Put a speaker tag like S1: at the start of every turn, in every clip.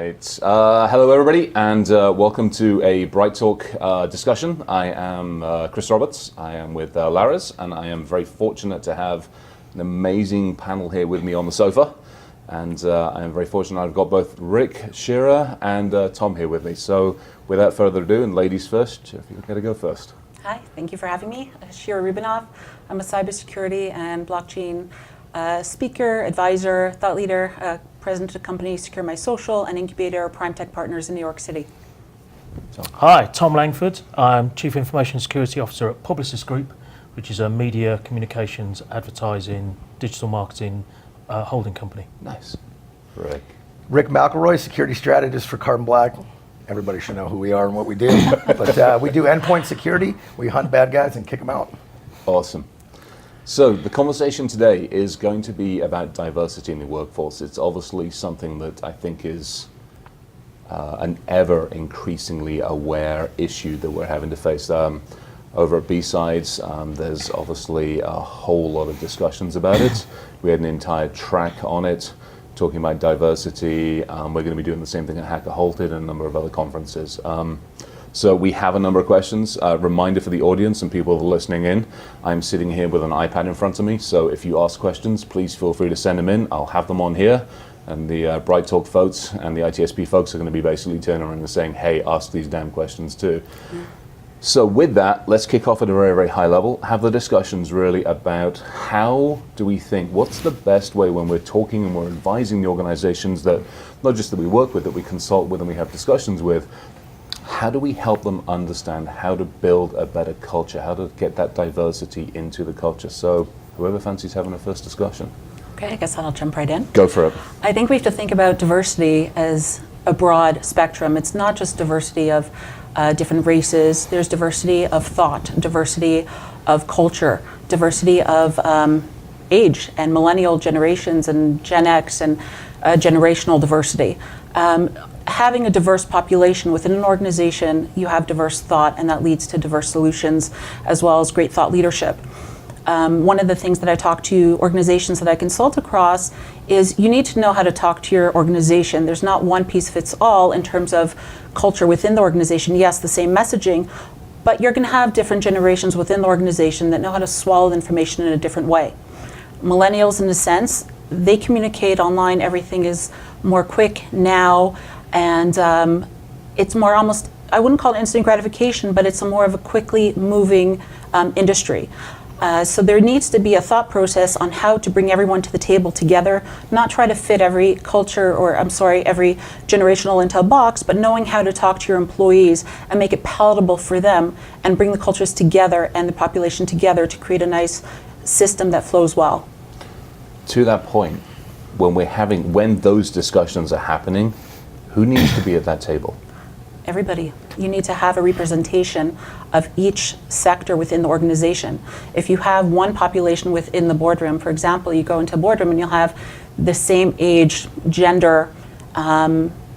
S1: Right. Hello, everybody, and welcome to a BrightTALK discussion. I am Chris Roberts. I am with Laris, and I am very fortunate to have an amazing panel here with me on the sofa. And I am very fortunate I've got both Rick Shearer and Tom here with me. So without further ado, and ladies first, if you're going to go first.
S2: Hi, thank you for having me. Shearer Rubinoff. I'm a cybersecurity and blockchain speaker, advisor, thought leader, president of the company Secure My Social, and incubator Prime Tech Partners in New York City.
S3: Hi, Tom Langford. I'm Chief Information Security Officer at Publicis Group, which is a media, communications, advertising, digital marketing holding company.
S1: Nice. Rick.
S4: Rick McElroy, security strategist for Carbon Black. Everybody should know who we are and what we do. But we do endpoint security. We hunt bad guys and kick them out.
S1: Awesome. So the conversation today is going to be about diversity in the workforce. It's obviously something that I think is an ever increasingly aware issue that we're having to face. Over at B-Sides, there's obviously a whole lot of discussions about it. We had an entire track on it, talking about diversity. We're going to be doing the same thing at Hacker Halted and a number of other conferences. So we have a number of questions. Reminder for the audience and people that are listening in, I'm sitting here with an iPad in front of me, so if you ask questions, please feel free to send them in. I'll have them on here, and the BrightTALK folks and the ITSP folks are going to be basically turning around and saying, hey, ask these damn questions too. So with that, let's kick off at a very, very high level. Have the discussions really about how do we think, what's the best way when we're talking and we're advising the organizations that, not just that we work with, that we consult with and we have discussions with, how do we help them understand how to build a better culture, how to get that diversity into the culture? So whoever fancies having a first discussion.
S2: Okay, I guess I'll jump right in.
S1: Go for it.
S2: I think we have to think about diversity as a broad spectrum. It's not just diversity of different races. There's diversity of thought, diversity of culture, diversity of age and millennial generations and Gen X and generational diversity. Having a diverse population within an organization, you have diverse thought, and that leads to diverse solutions as well as great thought leadership. One of the things that I talk to organizations that I consult across is you need to know how to talk to your organization. There's not one piece fits all in terms of culture within the organization. Yes, the same messaging, but you're going to have different generations within the organization that know how to swallow the information in a different way. Millennials, in a sense, they communicate online. Everything is more quick now. And it's more almost, I wouldn't call it instant gratification, but it's a more of a quickly moving industry. So there needs to be a thought process on how to bring everyone to the table together, not try to fit every culture or, every generational into a box, but knowing how to talk to your employees and make it palatable for them and bring the cultures together and the population together to create a nice system that flows well.
S1: To that point, when those discussions are happening, who needs to be at that table?
S2: Everybody. You need to have a representation of each sector within the organization. If you have one population within the boardroom, for example, you go into a boardroom and you'll have the same age, gender,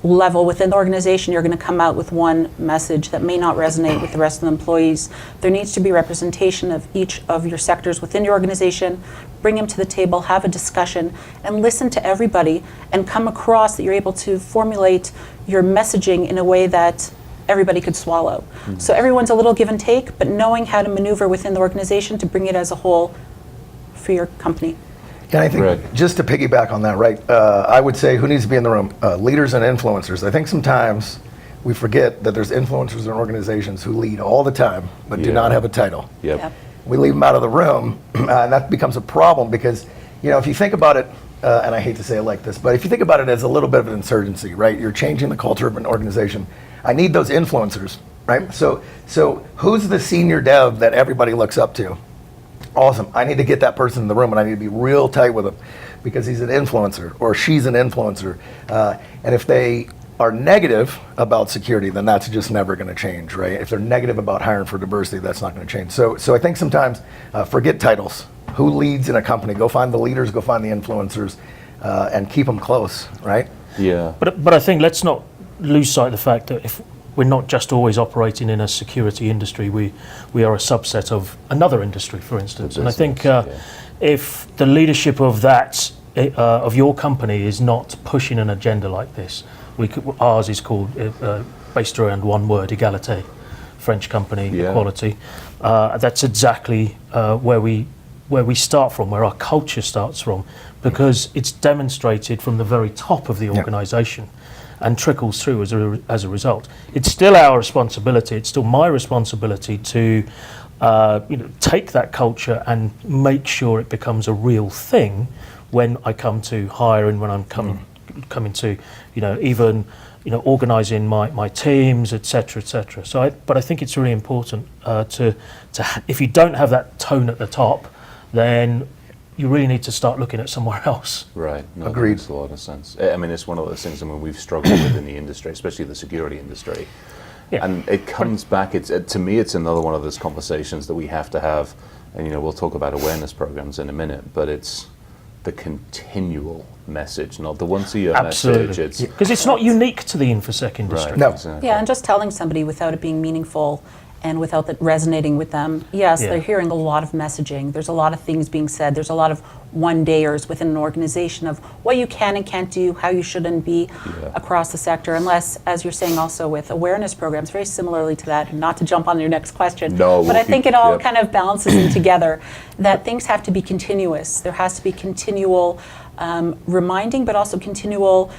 S2: level within the organization, you're going to come out with one message that may not resonate with the rest of the employees. There needs to be representation of each of your sectors within your organization. Bring them to the table, have a discussion, and listen to everybody and come across that you're able to formulate your messaging in a way that everybody could swallow. Mm-hmm. So everyone's a little give and take, but knowing how to maneuver within the organization to bring it as a whole for your company.
S4: And I think, just to piggyback on that, right, I would say who needs to be in the room? Leaders and influencers. I think sometimes we forget that there's influencers in organizations who lead all the time, but do not have a title.
S1: Yep.
S4: We leave them out of the room, and that becomes a problem because, if you think about it, and I hate to say it like this, but if you think about it as a little bit of an insurgency, right? You're changing the culture of an organization. I need those influencers, right? So who's the senior dev that everybody looks up to? Awesome. I need to get that person in the room, and I need to be real tight with him because he's an influencer or she's an influencer. And if they are negative about security, then that's just never going to change, right? If they're negative about hiring for diversity, that's not going to change. So I think sometimes forget titles. Who leads in a company? Go find the leaders, go find the influencers, and keep them close, right?
S1: Yeah.
S3: But I think let's not lose sight of the fact that if we're not just always operating in a security industry, we are a subset of another industry, for instance. And I think if the leadership of that of your company is not pushing an agenda like this, Ours is called based around one word, égalité, French company, equality. That's exactly where we start from, where our culture starts from, because it's demonstrated from the very top of the organisation and trickles through as a result. It's still our responsibility, it's still my responsibility to take that culture and make sure it becomes a real thing when I come to hire and when I'm coming to, even organising my teams, etc., etc. So, but I think it's really important to if you don't have that tone at the top, then you really need to start looking at somewhere else.
S1: Right. No,
S4: Agreed.
S1: That makes a lot of sense. I mean, it's one of those things we've struggled with in the industry, especially the security industry.
S3: Yeah.
S1: And it comes back, to me, it's another one of those conversations that we have to have, and we'll talk about awareness programs in a minute, but it's the continual message, not the once-a-year message.
S3: Because it's not unique to the InfoSec industry.
S1: Right,
S4: No.
S1: exactly.
S2: Yeah, and just telling somebody without it being meaningful and without that resonating with them, yes, they're hearing a lot of messaging. There's a lot of things being said. There's a lot of one-dayers within an organization of what you can and can't do, how you shouldn't be across the sector, unless, as you're saying also with awareness programs, very similarly to that, not to jump on your next question, but I think it all kind of balances in together, that things have to be continuous. There has to be continual reminding, but also continual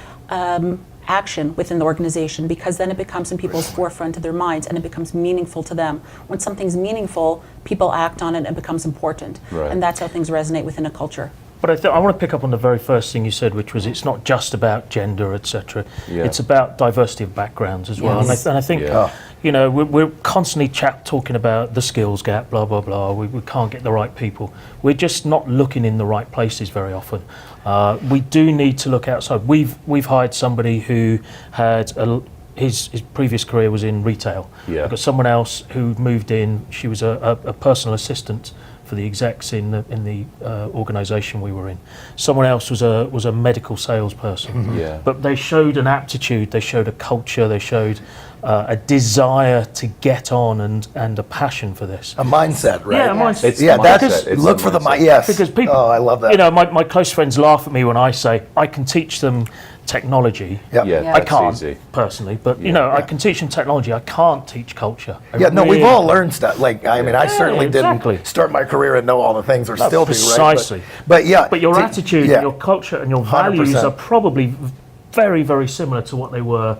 S2: action within the organization, because then it becomes in people's forefront of their minds and it becomes meaningful to them. When something's meaningful, people act on it and it becomes important.
S1: Right.
S2: And that's how things resonate within a culture.
S3: But I want to pick up on the very first thing you said, which was it's not just about gender, etc. It's about diversity of backgrounds as well.
S2: Yes.
S3: And I think, we're constantly talking about the skills gap, blah, blah, blah. We can't get the right people. We're just not looking in the right places very often. We do need to look outside. We've hired somebody who had his previous career was in retail. We've got someone else who moved in. She was a personal assistant for the execs in the organisation we were in. Someone else was a medical salesperson. But they showed an aptitude, they showed a culture, they showed a desire to get on and a passion for this.
S4: A mindset, right?
S3: Yeah, a mindset.
S1: It's mindset. It's
S4: Look
S1: a
S4: for the
S1: mindset.
S4: yes.
S3: Because people,
S4: I love that.
S3: My close friends laugh at me when I say I can teach them technology.
S1: Yeah,
S3: I
S1: that's
S3: can't
S1: easy.
S3: personally, but I can teach them technology. I can't teach culture.
S4: We've all learned stuff. I certainly didn't start my career and know all the things, or still do, right?
S3: Precisely.
S4: But
S3: your attitude, and your culture, and your values
S4: 100%.
S3: are probably very, very similar to what they were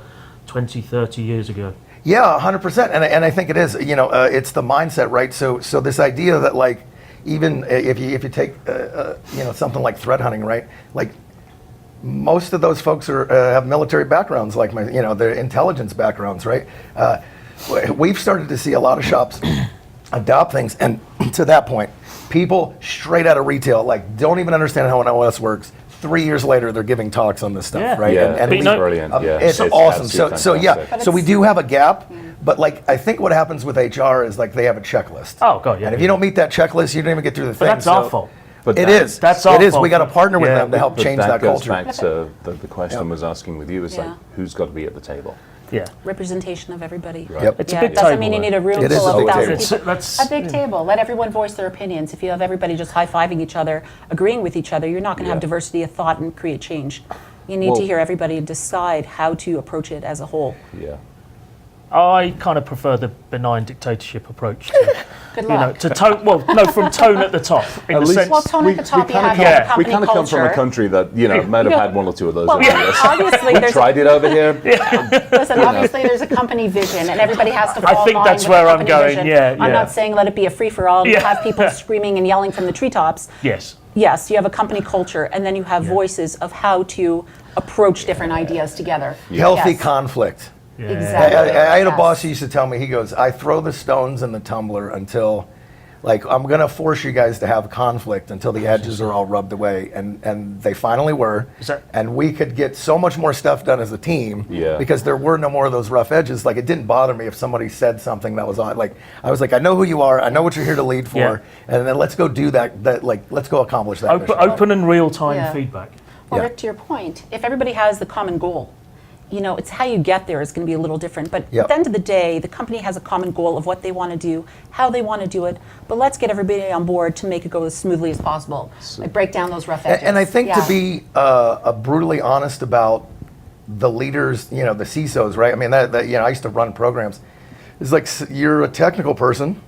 S3: 20, 30 years ago.
S4: Yeah, 100%. And I think it is. It's the mindset, right? So this idea that even if you take something like threat hunting, right? Most of those folks have military backgrounds, their intelligence backgrounds, right? We've started to see a lot of shops adopt things, and to that point, people straight out of retail don't even understand how an OS works. 3 years later, they're giving talks on this stuff, right?
S1: Yeah,
S4: And
S1: it's brilliant.
S4: It's awesome. So we do have a gap, but I think what happens with HR is they have a checklist.
S3: Oh God, yeah.
S4: And if you don't meet that checklist, you don't even get through the thing.
S3: But that's our fault.
S1: But
S4: It is.
S3: That's
S4: it
S3: our
S4: is.
S3: fault.
S4: We got to partner with them to help
S1: But
S4: change
S1: that
S4: that
S1: goes
S4: culture.
S1: back to the question was asking with you is who's got to be at the table?
S3: Yeah.
S2: Representation of everybody.
S1: Right.
S4: Yep.
S3: It's a
S2: Yeah,
S3: big
S2: it doesn't
S3: table,
S2: mean you
S3: though.
S2: need a room
S4: It is
S2: full
S4: a
S2: of
S4: big
S2: 1,000
S4: table.
S2: people. A big table. Let everyone voice their opinions. If you have everybody just high-fiving each other, agreeing with each other, you're not going to have diversity of thought and create change. You need to hear everybody decide how to approach it as a whole.
S1: Yeah.
S3: I kind of prefer the benign dictatorship approach to,
S2: Good luck.
S3: to tone. Well, no, from tone at the top. In
S1: At
S3: the
S1: least-
S3: sense,
S2: Well, tone at the top, you have
S3: yeah.
S2: a company
S1: We kind of come from a
S2: culture.
S1: country that might have had one or two of those
S2: Well,
S1: over the years.
S2: obviously,
S1: We
S2: there's
S1: tried it over here.
S2: Listen, obviously there's a company vision, and everybody has to
S3: I
S2: fall in
S3: think
S2: line
S3: that's
S2: with
S3: where
S2: the
S3: I'm
S2: company
S3: going,
S2: vision.
S3: yeah,
S2: I'm
S3: yeah.
S2: not saying let it be a free-for-all and
S3: Yeah.
S2: have people screaming and yelling from the treetops.
S3: yes.
S2: Yes, you have a company culture, and then you have voices of how to approach different ideas together.
S4: Healthy
S2: Yes.
S4: conflict.
S3: Yeah.
S2: Exactly.
S4: I had a
S2: Yes.
S4: boss who used to tell me, he goes, I throw the stones in the tumbler until, I'm going to force you guys to have conflict until the edges are all rubbed away. And they finally were. And we could get so much more stuff done as a team because there were no more of those rough edges. It didn't bother me if somebody said something that was on. I was I know who you are. I know what you're here to lead for.
S3: Yeah.
S4: And then let's go do that. Let's go accomplish that. mission.
S3: Open and real-time
S2: Yeah.
S3: feedback.
S2: Well,
S4: Yeah.
S2: Rick, to your point, if everybody has the common goal, it's how you get there is going to be a little different. But
S4: Yep.
S2: at the end of the day, the company has a common goal of what they want to do, how they want to do it. But let's get everybody on board to make it go as smoothly as possible. Break down those rough edges.
S4: And I think
S2: Yeah.
S4: to be brutally honest about the leaders, you know, the CISOs, right? I mean, that you know, I used to run programs. It's like you're a technical person,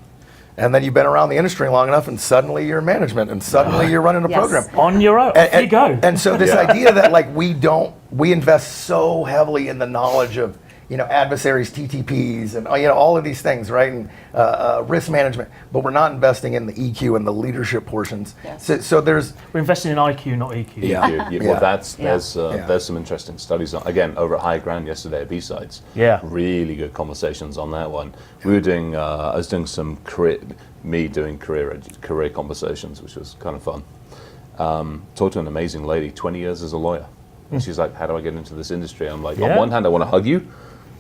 S4: and then you've been around the industry long enough, and suddenly you're management, and suddenly you're running a program.
S3: On your own, off you go.
S4: And so this idea that like we invest so heavily in the knowledge of, you know, adversaries, TTPs, and you know, all of these things, right? And risk management, but we're not investing in the EQ and the leadership portions.
S2: Yes.
S4: So there's
S3: We're investing in IQ, not EQ.
S1: Well, there's some interesting studies on, again, over at High Ground yesterday at B-Sides.
S3: Yeah.
S1: Really good conversations on that one. We were doing, I was doing some career conversations, which was kind of fun. Talked to an amazing lady, 20 years as a lawyer. And she's like, how do I get into this industry? I'm like, on one hand, I want to hug you,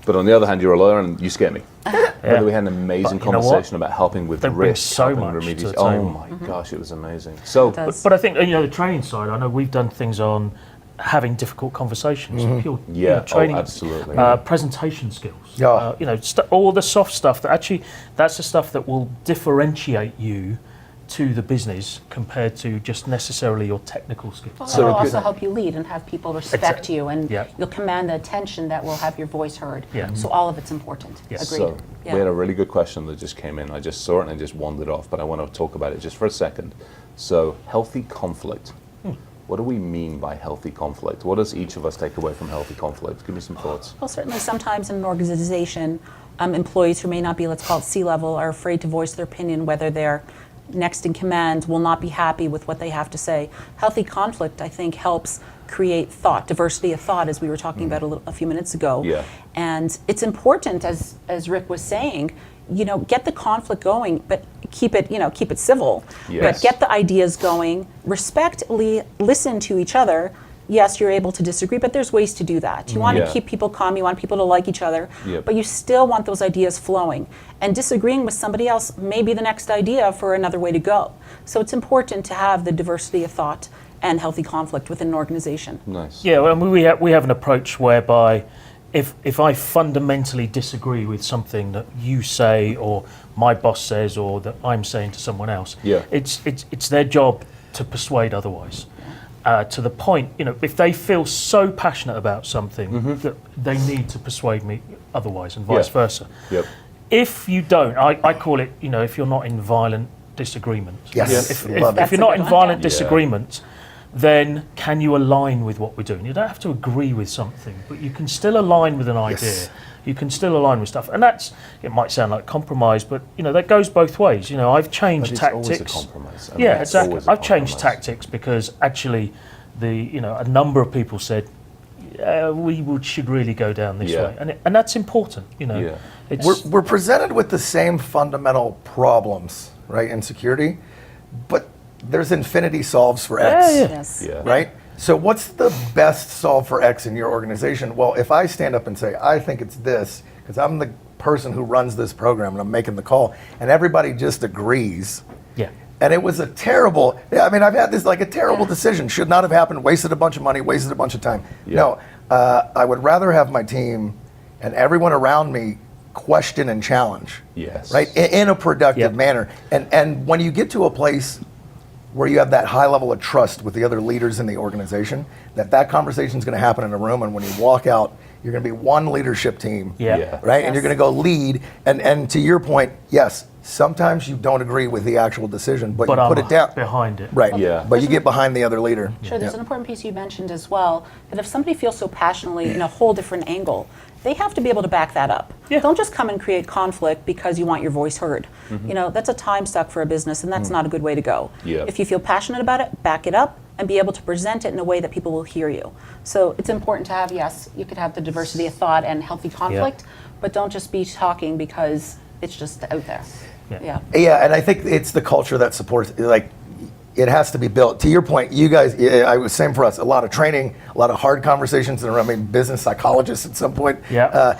S1: but on the other hand, you're a lawyer and you scare me. But we had an amazing conversation about helping with
S3: They bring
S1: risk,
S3: so
S1: helping
S3: much to the
S1: remediation. Oh
S3: table.
S1: my gosh, it was amazing. So,
S3: But I think, you know, the training side, I know we've done things on having difficult conversations, pure, you know, training,
S1: absolutely.
S3: presentation skills,
S4: Yeah.
S3: you know, all the soft stuff that actually, that's the stuff that will differentiate you to the business compared to just necessarily your technical skills.
S2: Well, it'll also help you lead and have people respect you, and
S3: Yeah.
S2: you'll command the attention that will have your voice heard.
S3: Yeah.
S2: So all of it's important.
S3: Yeah.
S2: Agreed.
S1: So
S2: Yeah.
S1: we had a really good question that just came in. I just saw it and I just wandered off, but I want to talk about it just for a second. So healthy conflict. What do we mean by healthy conflict? What does each of us take away from healthy conflict? Give me some thoughts.
S2: Well, certainly sometimes in an organization, employees who may not be, let's call it C-level, are afraid to voice their opinion, whether they're next in command will not be happy with what they have to say. Healthy conflict, I think, helps create thought, diversity of thought, as we were talking about a few minutes ago.
S1: Yeah.
S2: And it's important, as Rick was saying, you know, get the conflict going, but keep it civil.
S1: Yes.
S2: But get the ideas going, respectfully listen to each other. Yes, you're able to disagree, but there's ways to do that. You want to keep people calm, you want people to like each other, but you still want those ideas flowing. And disagreeing with somebody else may be the next idea for another way to go. So it's important to have the diversity of thought and healthy conflict within an organization.
S1: Nice.
S3: Yeah, well, we have an approach whereby if I fundamentally disagree with something that you say or my boss says or that I'm saying to someone else, it's their job to persuade otherwise. To the point, you know, if they feel so passionate about something that they need to persuade me otherwise, and vice versa.
S1: Yep.
S3: If you don't, I call it, you know, if you're not in violent disagreement.
S4: Yes.
S3: If
S2: That's
S3: you're
S2: a
S3: not
S2: good
S3: in
S2: one,
S3: violent
S2: yeah.
S3: disagreement, then can you align with what we're doing? You don't have to agree with something, but you can still align with an idea.
S4: Yes.
S3: You can still align with stuff, and it might sound like compromise, but you know that goes both ways. You know, I've changed
S1: But it's
S3: tactics.
S1: always a compromise. I mean,
S3: Yeah,
S1: it's
S3: exactly.
S1: always a
S3: I've changed
S1: compromise.
S3: tactics because actually, a number of people said should really go down this way, and that's important. You know,
S1: Yeah.
S3: it's
S4: we're presented with the same fundamental problems, right, in security, but there's infinity solves for X.
S2: Yes.
S1: Yeah.
S4: Right? So what's the best solve for X in your organization? Well, if I stand up and say, I think it's this, because I'm the person who runs this program and I'm making the call, and everybody just agrees,
S3: yeah.
S4: and it was a terrible, I mean, I've had this like a terrible decision, should not have happened, wasted a bunch of money, wasted a bunch of time.
S1: Yeah.
S4: No, I would rather have my team and everyone around me question and challenge.
S1: Yes.
S4: Right? In a productive
S3: Yep.
S4: manner. And when you get to a place where you have that high level of trust with the other leaders in the organization, that conversation is going to happen in a room, and when you walk out, you're going to be one leadership team,
S3: Yeah.
S1: Yeah.
S4: right? And
S2: Yes.
S4: you're going to go lead. And to your point, yes, sometimes you don't agree with the actual decision, but
S3: But
S4: you
S3: I'm
S4: put it down.
S3: behind it.
S4: Right.
S1: Yeah.
S4: But you get behind the other leader.
S2: Sure, there's
S4: Yeah.
S2: an important piece you mentioned as well, that if somebody feels so passionately in a whole different angle, they have to be able to back that up.
S3: Yeah.
S2: Don't just come and create conflict because you want your voice heard. You know, that's a time suck for a business, and that's not a good way to go.
S1: Yeah.
S2: If you feel passionate about it, back it up and be able to present it in a way that people will hear you. So it's important to have, yes, you could have the diversity of thought and healthy conflict, but don't just be talking because it's just out there.
S3: Yeah.
S4: Yeah, and I think it's the culture that supports, like, it has to be built. To your point, you guys, I was same for us. A lot of training, a lot of hard conversations, and I mean, business psychologists at some point.
S3: Yeah.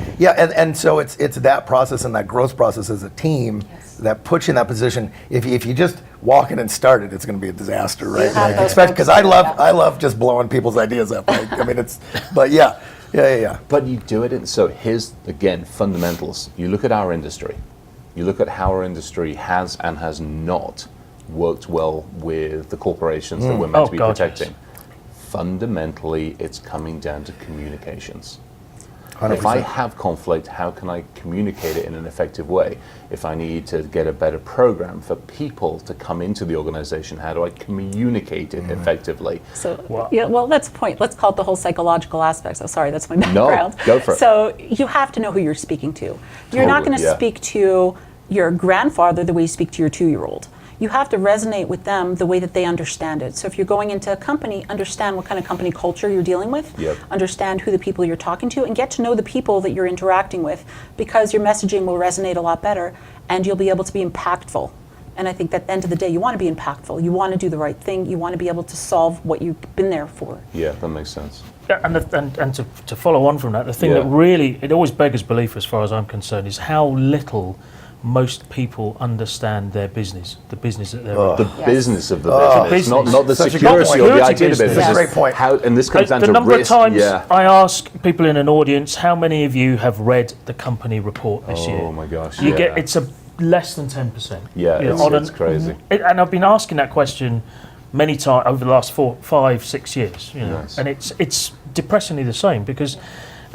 S4: And so it's that process and that growth process as a team that puts you in that position. If you just walk in and start it, it's going to be a disaster, right?
S2: have those
S4: Especially because
S2: folks
S4: I love just blowing people's ideas up. Right? I mean, but yeah.
S1: But you do it, so here's, again, fundamentals. You look at our industry. You look at how our industry has and has not worked well with the corporations that we're meant to be
S3: God,
S1: protecting.
S3: yes.
S1: fundamentally it's coming down to communications.
S4: 100%.
S1: If I have conflict, how can I communicate it in an effective way? If I need to get a better program for people to come into the organization, how do I communicate it effectively?
S2: So,
S3: Wow.
S2: yeah, well, that's the point. Let's call it the whole psychological aspect. So, sorry, that's my background.
S1: No, go for it.
S2: So, you have to know who you're speaking to. You're not going to
S1: yeah.
S2: speak to your grandfather the way you speak to your 2-year-old. You have to resonate with them the way that they understand it. So if you're going into a company, understand what kind of company culture you're dealing with,
S1: Yep.
S2: understand who the people you're talking to, and get to know the people that you're interacting with, because your messaging will resonate a lot better and you'll be able to be impactful. And I think that at the end of the day, you want to be impactful. You want to do the right thing. You want to be able to solve what you've been there for.
S1: Yeah, that makes sense.
S3: Yeah, and to follow on from that, the thing
S1: Yeah.
S3: that really, it always beggars belief as far as I'm concerned, is how little most people understand their business, the business that they're in.
S1: The
S2: Yes.
S1: business of the business,
S3: business.
S1: not the
S4: Such a good
S1: security
S4: point.
S1: or the
S3: Security
S1: idea of the
S3: business.
S1: business.
S4: That's a great point.
S1: How, and this comes down
S3: The
S1: to
S3: number
S1: risk.
S3: of times
S1: Yeah.
S3: I ask people in an audience, how many of you have read the company report this year?
S1: Oh my gosh.
S3: You
S1: yeah.
S3: get, it's a less than 10%.
S1: Yeah,
S3: You know,
S1: it's-
S3: on
S1: it's crazy.
S3: And I've been asking that question many times over the last 4, 5, 6 years. You know,
S1: Nice.
S3: and it's depressingly the same, because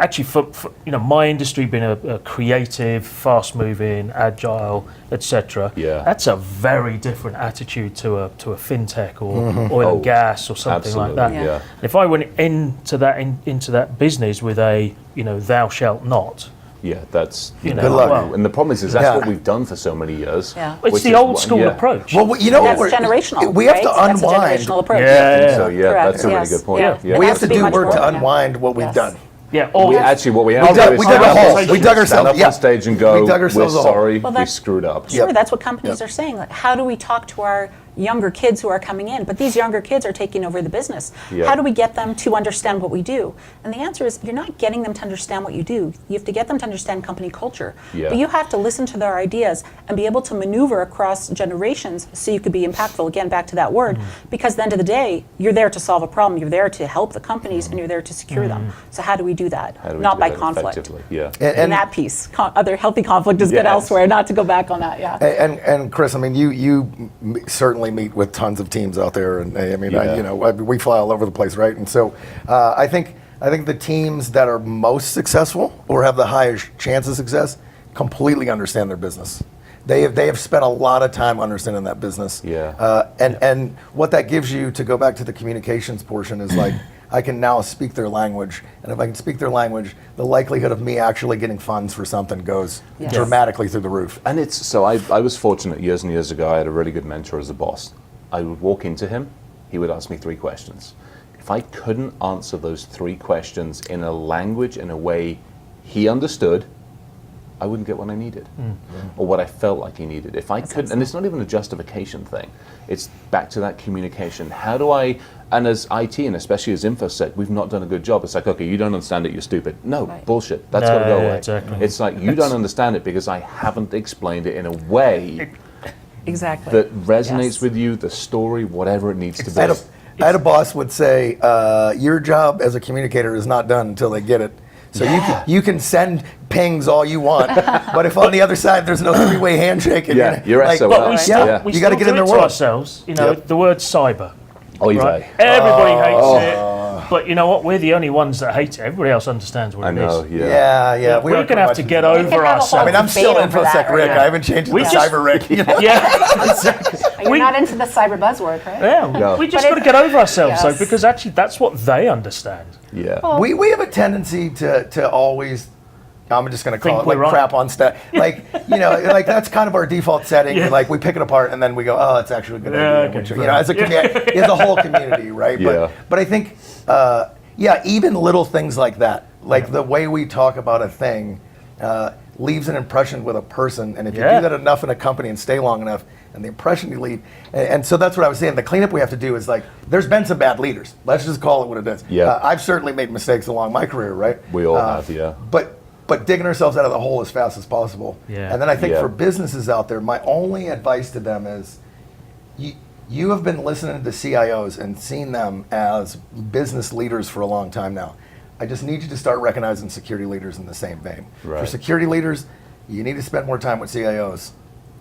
S3: actually for you know, my industry being a creative, fast-moving, agile, etc.
S1: Yeah.
S3: That's a very different attitude to a fintech or oil
S1: Oh,
S3: and gas or something
S1: absolutely,
S3: like that.
S2: Yeah.
S1: yeah.
S3: If I went into that business with a, you know, thou shalt not,
S1: Yeah, that's
S3: You know,
S4: Good luck.
S3: well,
S1: and the problem is that's
S4: Yeah.
S1: what we've done for so many years.
S2: Yeah.
S3: it's
S1: which
S3: the
S1: is
S3: old
S1: what-
S3: school
S1: yeah.
S3: approach.
S4: Well, you know
S2: That's
S4: what?
S2: generational.
S4: We have
S2: right?
S4: to
S2: That's a
S4: unwind.
S2: generational approach.
S3: Yeah,
S1: I think
S3: yeah.
S1: so, yeah,
S2: Correct,
S1: that's a really
S2: yes,
S1: good point.
S2: yeah.
S1: Yeah.
S2: It
S4: We
S2: has
S4: have to
S2: be
S4: do
S2: much
S4: work
S2: more,
S4: to
S2: yeah.
S4: unwind what we've
S2: Yes.
S4: done.
S3: Yeah, or
S1: We actually, what we have
S4: We
S1: to
S4: dug-
S1: do is
S4: we dug
S1: stand
S4: a
S1: up
S4: hole.
S1: on
S4: We
S1: stage-
S4: dug ourselves-
S1: stand up
S4: yeah.
S1: on stage and go,
S4: We dug ourselves
S1: we're
S4: a hole."
S1: sorry,
S2: Well,
S1: we
S2: that's-
S1: screwed up.
S2: Sure,
S4: Yep.
S2: that's what companies
S4: Yep.
S2: are saying. Like, how do we talk to our younger kids who are coming in? But these younger kids are taking over the business.
S1: Yeah.
S2: How do we get them to understand what we do? And the answer is, you're not getting them to understand what you do. You have to get them to understand company culture.
S1: Yeah.
S2: But you have to listen to their ideas and be able to maneuver across generations so you could be impactful. Again, back to that word. Because at the end of the day, you're there to solve a problem. You're there to help the companies and you're there to secure them. So how do we do that?
S1: How do we
S2: Not
S1: do
S2: by
S1: that
S2: conflict.
S1: effectively? Yeah.
S2: And that piece, other healthy conflict is good
S1: Yes.
S2: elsewhere, not to go back on that, yeah.
S4: And Chris, I mean, you certainly meet with tons of teams out there, and I mean,
S1: Yeah.
S4: we fly all over the place, right? And so, I think the teams that are most successful or have the highest chance of success completely understand their business. They have spent a lot of time understanding that business.
S1: Yeah.
S4: And what that gives you, to go back to the communications portion, is like, I can now speak their language, and if I can speak their language, the likelihood of me actually getting funds for something goes
S2: Yes.
S4: dramatically through the roof.
S1: And it's so I was fortunate years and years ago. I had a really good mentor as a boss. I would walk into him, he would ask me 3 questions. If I couldn't answer those 3 questions in a language, in a way he understood, I wouldn't get what I needed or what I felt like he needed. If I couldn't, and it's not even a justification thing, it's back to that communication. How do I, and as IT and especially as InfoSec, we've not done a good job. It's like, okay, you don't understand it, you're stupid. No,
S2: Right.
S1: bullshit. That's
S3: No,
S1: got to go
S3: yeah,
S1: away.
S3: exactly.
S1: It's like, you don't understand it because I haven't explained it in a way
S2: Exactly.
S1: that resonates
S2: Yes.
S1: with you, the story, whatever it needs to be.
S4: I had a boss would say, your job as a communicator is not done until they get it. So you can send pings all you want, but if on the other side there's no 3-way handshake, and
S1: Yeah, you're
S4: like,
S1: SOL.
S3: But we
S1: Yeah.
S3: still,
S1: Yeah.
S3: we
S4: You gotta
S3: still
S4: get
S3: do
S4: in their
S3: it to
S4: world.
S3: ourselves. You know,
S4: Yep.
S3: the word cyber.
S1: Oy
S3: Right?
S1: vey.
S3: Everybody hates it. But you know what? We're the only ones that hate it. Everybody else understands what
S1: I
S3: it
S1: know,
S3: is.
S1: yeah.
S3: We're
S4: aren't
S3: going to have to
S4: much-
S3: get
S2: can
S3: over
S2: have a whole
S3: ourselves.
S4: I mean, I'm still
S2: debate over
S4: InfoSec
S2: that,
S4: Rick.
S2: right?
S4: I haven't changed
S3: We
S4: the
S3: just-
S4: Cyber Rick. You know?
S3: Yeah, exactly.
S2: You're not into the cyber buzzword, right?
S3: Yeah,
S1: No.
S3: we just
S2: But
S3: got to get over ourselves, though,
S2: yes.
S3: because actually that's what they understand.
S1: Yeah.
S4: We have a tendency to always, I'm just going to call
S3: Think
S4: it like
S3: we're right.
S4: crap on stuff. Like, you know, like that's kind of our default setting.
S3: Yeah.
S4: Like we pick it apart and then we go, oh, it's actually a good
S3: Yeah,
S4: idea.
S3: okay,
S4: Which,
S3: fair
S4: you know, as a community, as a whole community, right?
S1: Yeah.
S4: But I think, even little things like that, like the way we talk about a thing, leaves an impression with a person. And if you
S3: Yeah.
S4: do that enough in a company and stay long enough, and the impression you leave, and so that's what I was saying. The cleanup we have to do is like, there's been some bad leaders. Let's just call it what it is.
S1: Yeah.
S4: I've certainly made mistakes along my career, right?
S1: We all have, yeah.
S4: But digging ourselves out of the hole as fast as possible.
S3: Yeah.
S4: And then I think
S1: Yeah.
S4: for businesses out there, my only advice to them is, you have been listening to CIOs and seen them as business leaders for a long time now. I just need you to start recognizing security leaders in the same vein. For
S1: Right.
S4: security leaders, you need to spend more time with CIOs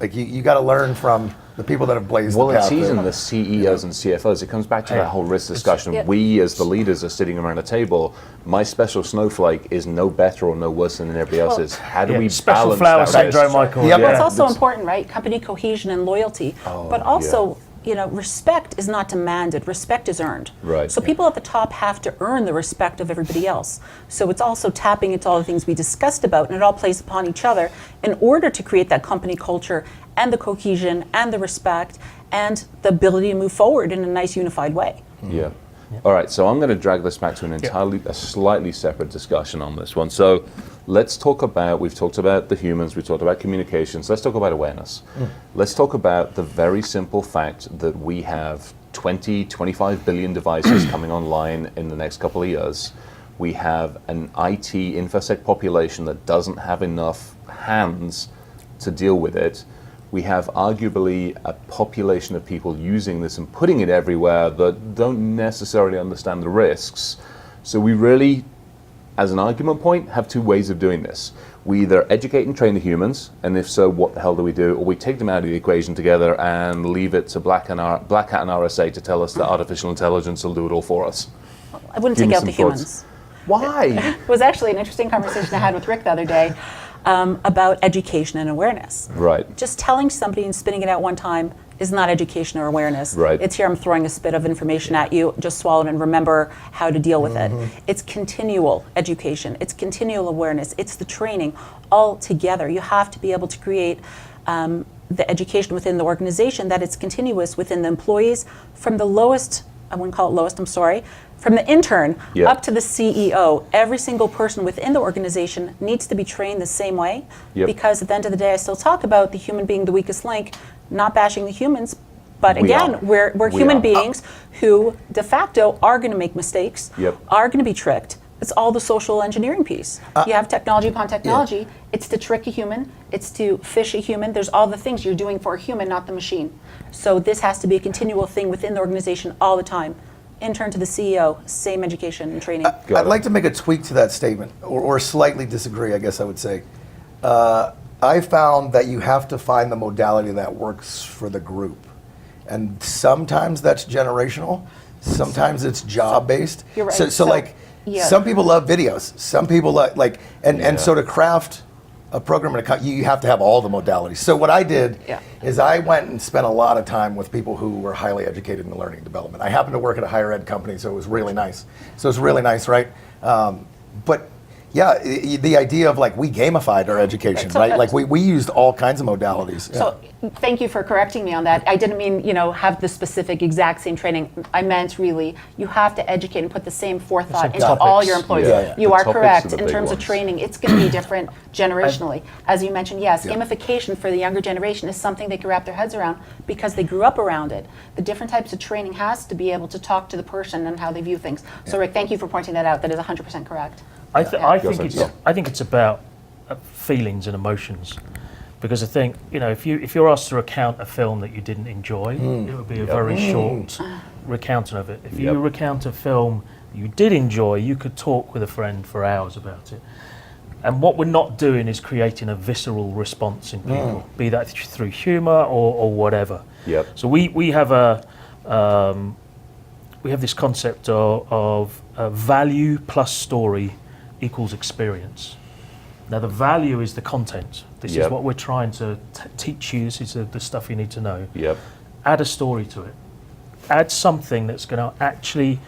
S4: Like you got to learn from the people that have blazed
S1: Well,
S4: the path.
S1: it's even the CEOs and CFOs. It comes back to that whole risk discussion. We, as the leaders, are sitting around a table. My special snowflake is no better or no worse than everybody else's. How do we
S3: special
S1: balance
S3: flower
S1: that risk?
S3: syndrome, Michael?
S4: Yep.
S2: Well, it's
S3: Yeah.
S2: also important, right? Company cohesion and loyalty. But also, respect is not demanded. Respect is earned.
S1: Right.
S2: So people at the top have to earn the respect of everybody else. So it's also tapping into all the things we discussed about, and it all plays upon each other in order to create that company culture and the cohesion and the respect and the ability to move forward in a nice unified way.
S1: Yeah. All right, so I'm going to drag this back to a slightly separate discussion on this one. So let's talk about, we've talked about the humans, we've talked about communications, let's talk about awareness. Let's talk about the very simple fact that we have 20, 25 billion devices coming online in the next couple of years. We have an IT infosec population that doesn't have enough hands to deal with it. We have arguably a population of people using this and putting it everywhere that don't necessarily understand the risks. So we really, as an argument point, have two ways of doing this. We either educate and train the humans, and if so, what the hell do we do? Or we take them out of the equation together and leave it to Black Hat and RSA to tell us that artificial intelligence will do it all for us.
S2: I wouldn't
S1: Give
S2: take
S1: me
S2: out
S1: some
S2: the
S1: thoughts.
S2: humans.
S1: Why?
S2: It was actually an interesting conversation I had with Rick the other day about education and awareness.
S1: Right.
S2: Just telling somebody and spitting it out one time is not education or awareness.
S1: Right.
S2: It's here, I'm throwing a spit of information at you, just swallow it and remember how to deal with it. It's continual education, it's continual awareness, it's the training all together. You have to be able to create the education within the organization that it's continuous within the employees from the lowest, I wouldn't call it lowest, I'm sorry, from the intern up to the CEO. Every single person within the organization needs to be trained the same way because at the end of the day, I still talk about the human being the weakest link, not bashing the humans, but again, we're human beings who de facto are going to make mistakes, are going to be tricked. It's all the social engineering piece. You have technology upon technology. It's to trick a human. It's to fish a human. There's all the things you're doing for a human, not the machine. So this has to be a continual thing within the organization all the time. Intern to the CEO, same education and training.
S4: I'd like to make a tweak to that statement, or slightly disagree, I guess I would say. I found that you have to find the modality that works for the group. And sometimes that's generational, sometimes it's job-based.
S2: You're right.
S4: So like, some people love videos, some people like, and so to craft a program, you have to have all the modalities. So what I did is I went and spent a lot of time with people who were highly educated in learning and development. I happened to work at a higher ed company, so it was really nice. Right? But yeah, the idea of like we gamified our education, right? Like we used all kinds of modalities.
S2: So thank you for correcting me on that. I didn't mean, have the specific exact same training. I meant really, you have to educate and put the same forethought into all your employees. You are correct. In terms of training, it's going to be different generationally. As you mentioned, yes, gamification for the younger generation is something they can wrap their heads around because they grew up around it. The different types of training has to be able to talk to the person and how they view things. So Rick, thank you for pointing that out. That is 100% correct.
S3: I think it's about feelings and emotions, because I think if you're asked to recount a film that you didn't enjoy, it would be a very short recounting of it. If you recount a film you did enjoy, you could talk with a friend for hours about it. And what we're not doing is creating a visceral response in people, be that through humour or whatever. So we have this concept of value plus story equals experience. Now the value is the content. This is what we're trying to teach you. This is the stuff you need to know. Add a story to it. Add something that's going to actually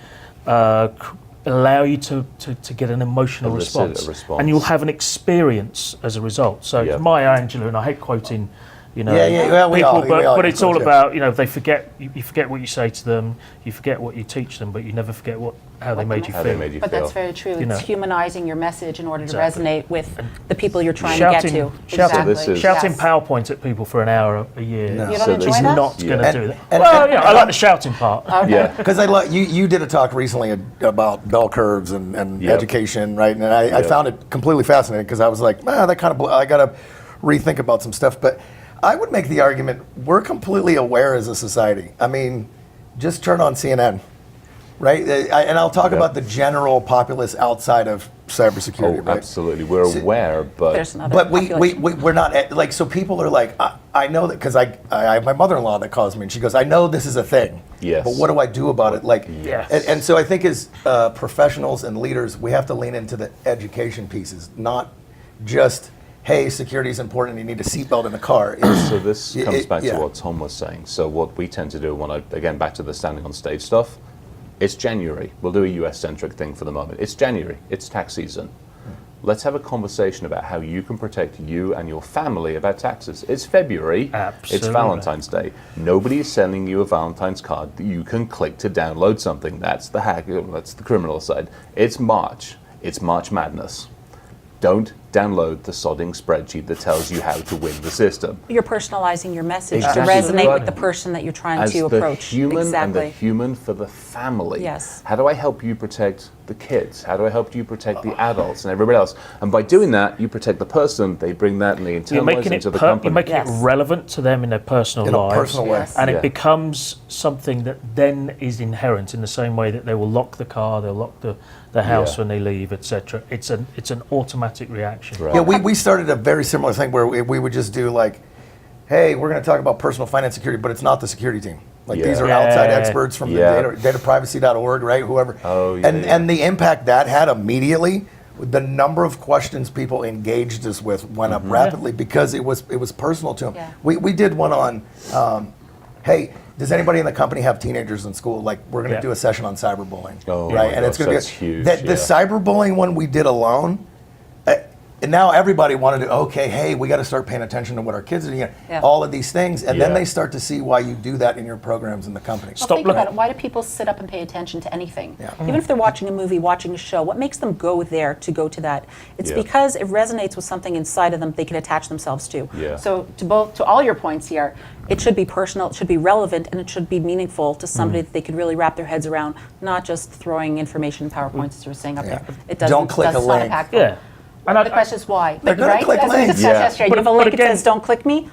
S3: allow you to get an emotional response. And you'll have an experience as a result. So Maya Angelou, and I hate quoting people, but it's all about, they forget, you forget what you say to them, you forget what you teach them, but you never forget how they made you feel.
S2: But that's very true. It's humanizing your message in order to resonate with the people you're trying to get to.
S3: Shouting PowerPoint at people for an hour a year
S2: You don't enjoy
S3: is
S2: that?
S3: not going to do that. I like the shouting part.
S4: Because you did a talk recently about bell curves and education, right? And I found it completely fascinating because I was like, that kind of, I got to rethink about some stuff. But I would make the argument, we're completely aware as a society. I mean, just turn on CNN, right? And I'll talk about the general populace outside of cybersecurity,
S1: Oh,
S4: right?
S1: absolutely. We're aware, but
S2: There's another
S4: But
S2: population.
S4: we're not like, so people are like, I know that, because I have my mother-in-law that calls me and she goes, I know this is a thing,
S1: Yes.
S4: but what do I do about it? Like,
S3: Yes.
S4: and so I think as professionals and leaders, we have to lean into the education pieces, not just, hey, security is important and you need a seatbelt in the car.
S1: so this comes back
S4: yeah.
S1: to what Tom was saying. So what we tend to do again, back to the standing on stage stuff, it's January. We'll do a US-centric thing for the moment. It's January. It's tax season. Let's have a conversation about how you can protect you and your family about taxes. It's February.
S3: Absolutely.
S1: It's Valentine's Day. Nobody is sending you a Valentine's card that you can click to download something. That's the hack. That's the criminal side. It's March. It's March Madness. Don't download the sodding spreadsheet that tells you how to win the system.
S2: You're personalizing your message
S1: Exactly.
S2: to resonate with the
S1: Right.
S2: person that you're trying
S1: As
S2: to
S1: the
S2: approach.
S1: human and the
S2: Exactly.
S1: human for the family.
S2: Yes.
S1: How do I help you protect the kids? How do I help you protect the adults and everybody else? And by doing that, you protect the person. They bring that and they
S3: You're
S1: internalize
S3: making
S1: it into
S3: it
S1: the company.
S3: you're making
S2: Yes.
S3: it relevant to them in their personal
S4: In a
S3: lives,
S4: personal way.
S2: Yes.
S3: and
S1: Yeah.
S3: it becomes something that then is inherent in the same way that they will lock the car, they'll lock the house
S1: Yeah.
S3: when they leave, etc. It's an automatic reaction.
S1: Right.
S4: Yeah, we started a very similar thing where we would just do like, hey, we're going to talk about personal finance security, but it's not the security team. Like these are
S3: Yeah.
S4: outside experts from
S1: Yeah.
S4: the dataprivacy.org, right? Whoever.
S1: Oh, yeah,
S4: and
S1: yeah.
S4: and the impact that had immediately, the number of questions people engaged us with went up rapidly because it was personal to them.
S2: Yeah.
S4: We did one on, hey, does anybody in the company have teenagers in school? Like, we're going to
S3: Yeah.
S4: do a session on cyberbullying,
S1: Oh
S4: right?
S1: my
S4: And it's
S1: gosh,
S4: going to
S1: that's huge,
S4: The
S1: yeah.
S4: cyberbullying one we did alone. And now everybody wanted to, okay, hey, we got to start paying attention to what our kids are doing,
S2: Yeah.
S4: all of these things. And then
S1: Yeah.
S4: they start to see why you do that in your programs in the company.
S3: Stop
S5: Think about
S3: looking.
S5: it. Why do people sit up and pay attention to anything?
S4: Yeah.
S2: Even if they're watching a movie, watching a show, what makes them go there to go to that? It's
S1: Yeah.
S2: because it resonates with something inside of them they can attach themselves to.
S1: Yeah.
S5: So to all your points here,
S2: It should be personal, it should be relevant, and it should be meaningful to somebody that they could really wrap their heads around, not just throwing information in PowerPoints as you were saying up
S4: Yeah.
S2: there. It doesn't.
S4: Don't click a
S5: that's not
S4: link.
S5: impactful.
S3: Yeah. And
S5: The question is why.
S4: They're gonna
S5: right?
S4: click
S5: As we
S4: links.
S5: discussed
S1: Yeah.
S5: yesterday.
S2: But if a
S3: But
S2: link
S3: again-
S2: that says "Don't click me,"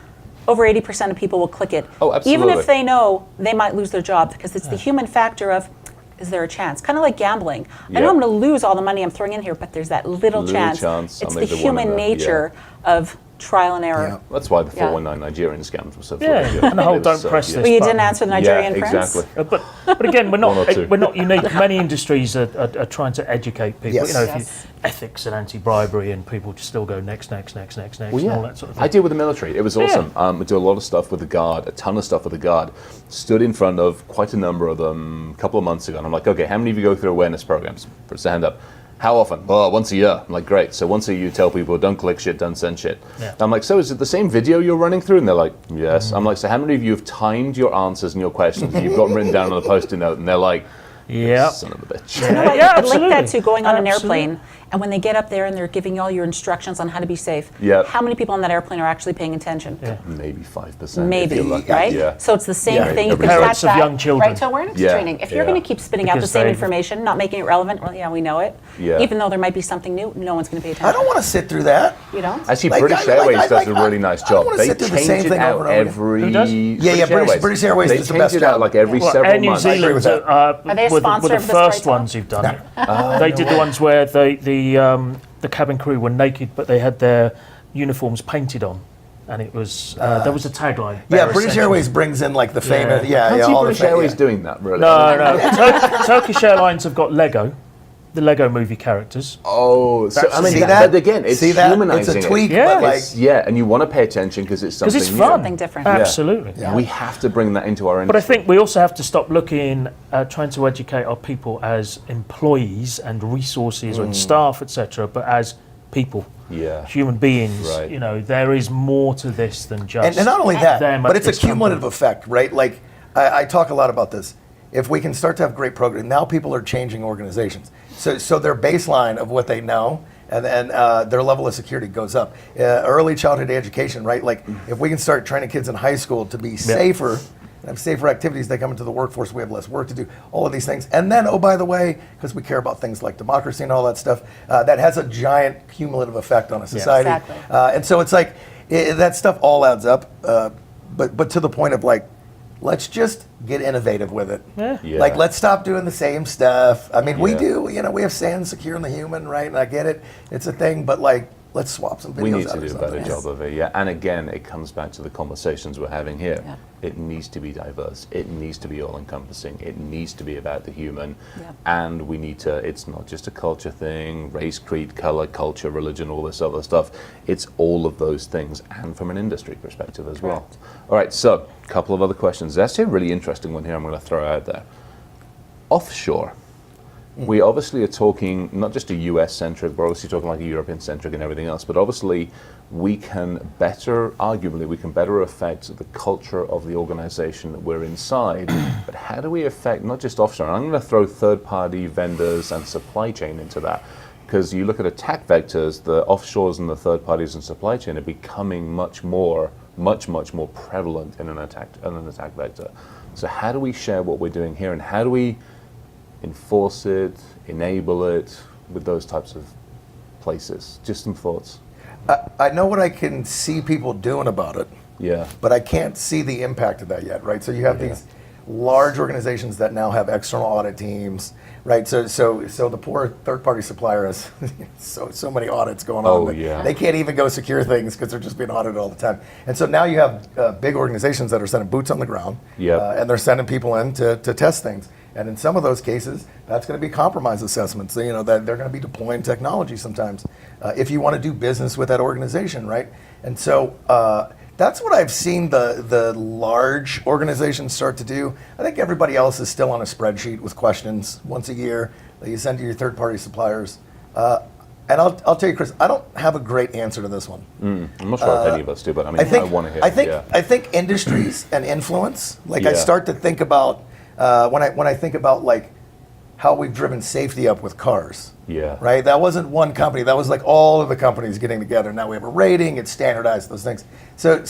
S2: over 80% of people will click it.
S1: Oh,
S2: Even
S1: absolutely.
S2: if they know they might lose their job, because it's the human factor of, is there a chance? Kind of like gambling. I know
S1: Yeah.
S2: I'm going to lose all the money I'm throwing in here, but there's that little
S1: Little
S2: chance.
S1: chance, I'll
S2: It's the
S1: make the one
S2: human
S1: in the-
S2: nature of trial and error.
S4: Yeah.
S1: That's why the
S5: Yeah.
S1: 419 Nigerian scams were so
S3: Yeah,
S1: flourishing.
S3: and the whole
S1: It was
S3: don't
S1: so-
S3: press
S1: yeah.
S3: this
S2: Well, you didn't
S3: button.
S2: answer the Nigerian
S1: Yeah,
S2: prince?
S1: exactly.
S3: But again, we're
S1: One or two.
S3: not unique. Many industries are trying to educate people.
S4: Yes.
S3: You know, if
S5: Yes.
S3: ethics and anti-bribery, and people just still go next,
S1: Well,
S3: and
S1: yeah.
S3: all that sort of thing.
S1: I deal with the military. It was awesome. We do a lot of stuff with the Guard, a ton of stuff with the Guard. Stood in front of quite a number of them a couple of months ago, and I'm like, okay, how many of you go through awareness programs? Put your hand up. How often? Well, once a year. I'm like, great. So once a year you tell people, don't click shit, don't send shit.
S3: Yeah.
S1: I'm like, so is it the same video you're running through? And they're like, yes. I'm like, so how many of you have timed your answers and your questions and you've got them written down on a post-it note? And they're like,
S3: Yeah.
S1: son of a bitch.
S2: You know what?
S3: Yeah,
S2: I link that
S3: absolutely.
S2: to going on an
S3: Absolutely.
S2: airplane, and when they get up there and they're giving you all your instructions on how to be safe,
S1: Yeah.
S2: how many people on that airplane are actually paying attention?
S3: Yeah.
S1: Maybe 5%.
S2: Maybe,
S1: if you're lucky.
S2: right?
S1: Yeah.
S2: So it's the same
S4: Yeah.
S2: thing. You can
S1: Everybody.
S3: Parents
S2: catch
S3: of
S2: that.
S3: young children.
S5: Right to awareness
S1: Yeah.
S5: training.
S2: If you're
S1: Yeah.
S2: going to keep spitting out the
S3: Because
S2: same
S3: they've-
S2: information, not making it relevant, well, yeah, we know it.
S1: Yeah.
S2: Even though there might be something new, no one's going to pay attention.
S4: I don't want to sit through that.
S2: You don't?
S1: Actually,
S4: Like,
S1: British
S4: I-
S1: Airways
S4: I-
S1: does a
S4: I-
S1: really nice
S4: I don't
S1: job.
S4: wanna
S1: They
S4: sit through the
S1: change
S4: same
S1: it
S4: thing
S1: out
S4: over and over again.
S1: every.
S3: Who does?
S4: Yeah, British Airways
S1: They
S4: does the
S1: change
S4: best
S1: it out
S4: job.
S1: like every
S3: Well,
S1: several
S3: Air New
S1: months.
S4: agree
S3: Zealand
S4: with that.
S2: Are they a
S3: were
S2: sponsor
S3: the
S2: of this
S3: first
S2: BrightTALK?
S3: ones you've done it. They did the ones where the cabin crew were naked, but they had their uniforms painted on, and it was there was a tagline.
S4: Yeah,
S3: Bare
S4: British
S3: essentials.
S4: Airways brings in like the famous,
S3: Yeah.
S1: I can't
S4: yeah,
S1: see
S4: all the
S1: British
S4: fa-
S1: Airways
S4: yeah.
S1: doing that, really.
S3: No. Turkish Airlines have got Lego, the Lego movie characters.
S1: Oh, so I mean,
S4: See
S1: that,
S4: that?
S1: but again, it's
S4: See that?
S1: humanizing
S4: It's a tweak,
S1: it.
S3: Yeah.
S4: but like,
S1: It's- yeah, and you want to pay attention because it's something
S3: Because it's
S1: new.
S3: fun.
S2: Something different.
S3: Absolutely.
S4: Yeah.
S1: We have to bring that into our
S3: But I
S1: industry.
S3: think we also have to stop looking at trying to educate our people as employees and resources and staff, etc., but as people,
S1: Yeah.
S3: human beings.
S1: Right.
S3: You know, there is more to this than just.
S4: and not only that,
S3: them
S4: but
S3: at
S4: it's a
S3: this
S4: cumulative
S3: company.
S4: effect, right? Like I talk a lot about this. If we can start to have great programs, now people are changing organizations. So their baseline of what they know and their level of security goes up. Early childhood education, right? Like if we can start training kids in high school to be safer, and have safer activities, they come into the workforce, we have less work to do, all of these things. And then, oh, by the way, because we care about things like democracy and all that stuff, that has a giant cumulative effect on a society.
S5: Exactly.
S4: And so it's like, that stuff all adds up. But to the point of like, let's just get innovative with it.
S3: Yeah.
S1: Yeah.
S4: Like, let's stop doing the same stuff. I mean, we
S1: Yeah.
S4: do, we have sand secure in the human, right? And I get it. It's a thing, but like, let's swap some videos
S1: We need
S4: out
S1: to
S4: or
S1: do a
S4: something.
S1: better job of it, yeah. And again, it comes back to the conversations we're having here.
S2: Yeah.
S1: It needs to be diverse. It needs to be all-encompassing. It needs to be about the human.
S2: Yeah.
S1: And we need to, it's not just a culture thing, race, creed, color, culture, religion, all this other stuff. It's all of those things, and from an industry perspective as well.
S2: Correct.
S1: All right, so a couple of other questions. There's actually a really interesting one here I'm going to throw out there. Offshore. We obviously are talking not just a US-centric, we're obviously talking like a European-centric and everything else, but obviously we can better, arguably, we can better affect the culture of the organization that we're inside, but how do we affect not just offshore? And I'm going to throw third-party vendors and supply chain into that, because you look at attack vectors, the offshores and the third parties and supply chain are becoming much more prevalent in an attack vector. So how do we share what we're doing here, and how do we enforce it, enable it with those types of places? Just some thoughts.
S4: I know what I can see people doing about it,
S1: Yeah.
S4: but I can't see the impact of that yet, right? So you have these large organizations that now have external audit teams, right? So the poor third-party supplier has so many audits going on.
S1: Oh,
S4: that
S1: yeah.
S4: They can't even go secure things because they're just being audited all the time. And so now you have big organizations that are sending boots on the ground,
S1: Yep.
S4: and they're sending people in to test things. And in some of those cases, that's going to be compromise assessments. So, that they're going to be deploying technology sometimes if you want to do business with that organization, right? And so that's what I've seen the large organizations start to do. I think everybody else is still on a spreadsheet with questions once a year that you send to your third-party suppliers. And I'll tell you, Chris, I don't have a great answer to this one.
S1: I'm not sure if any of us do, but I mean, I want to hear.
S4: I think industries and influence. Like I
S1: Yeah.
S4: start to think about when I think about like how we've driven safety up with cars.
S1: Yeah.
S4: Right. That wasn't one company. That was like all of the companies getting together. Now we have a rating. It's standardized. Those things. So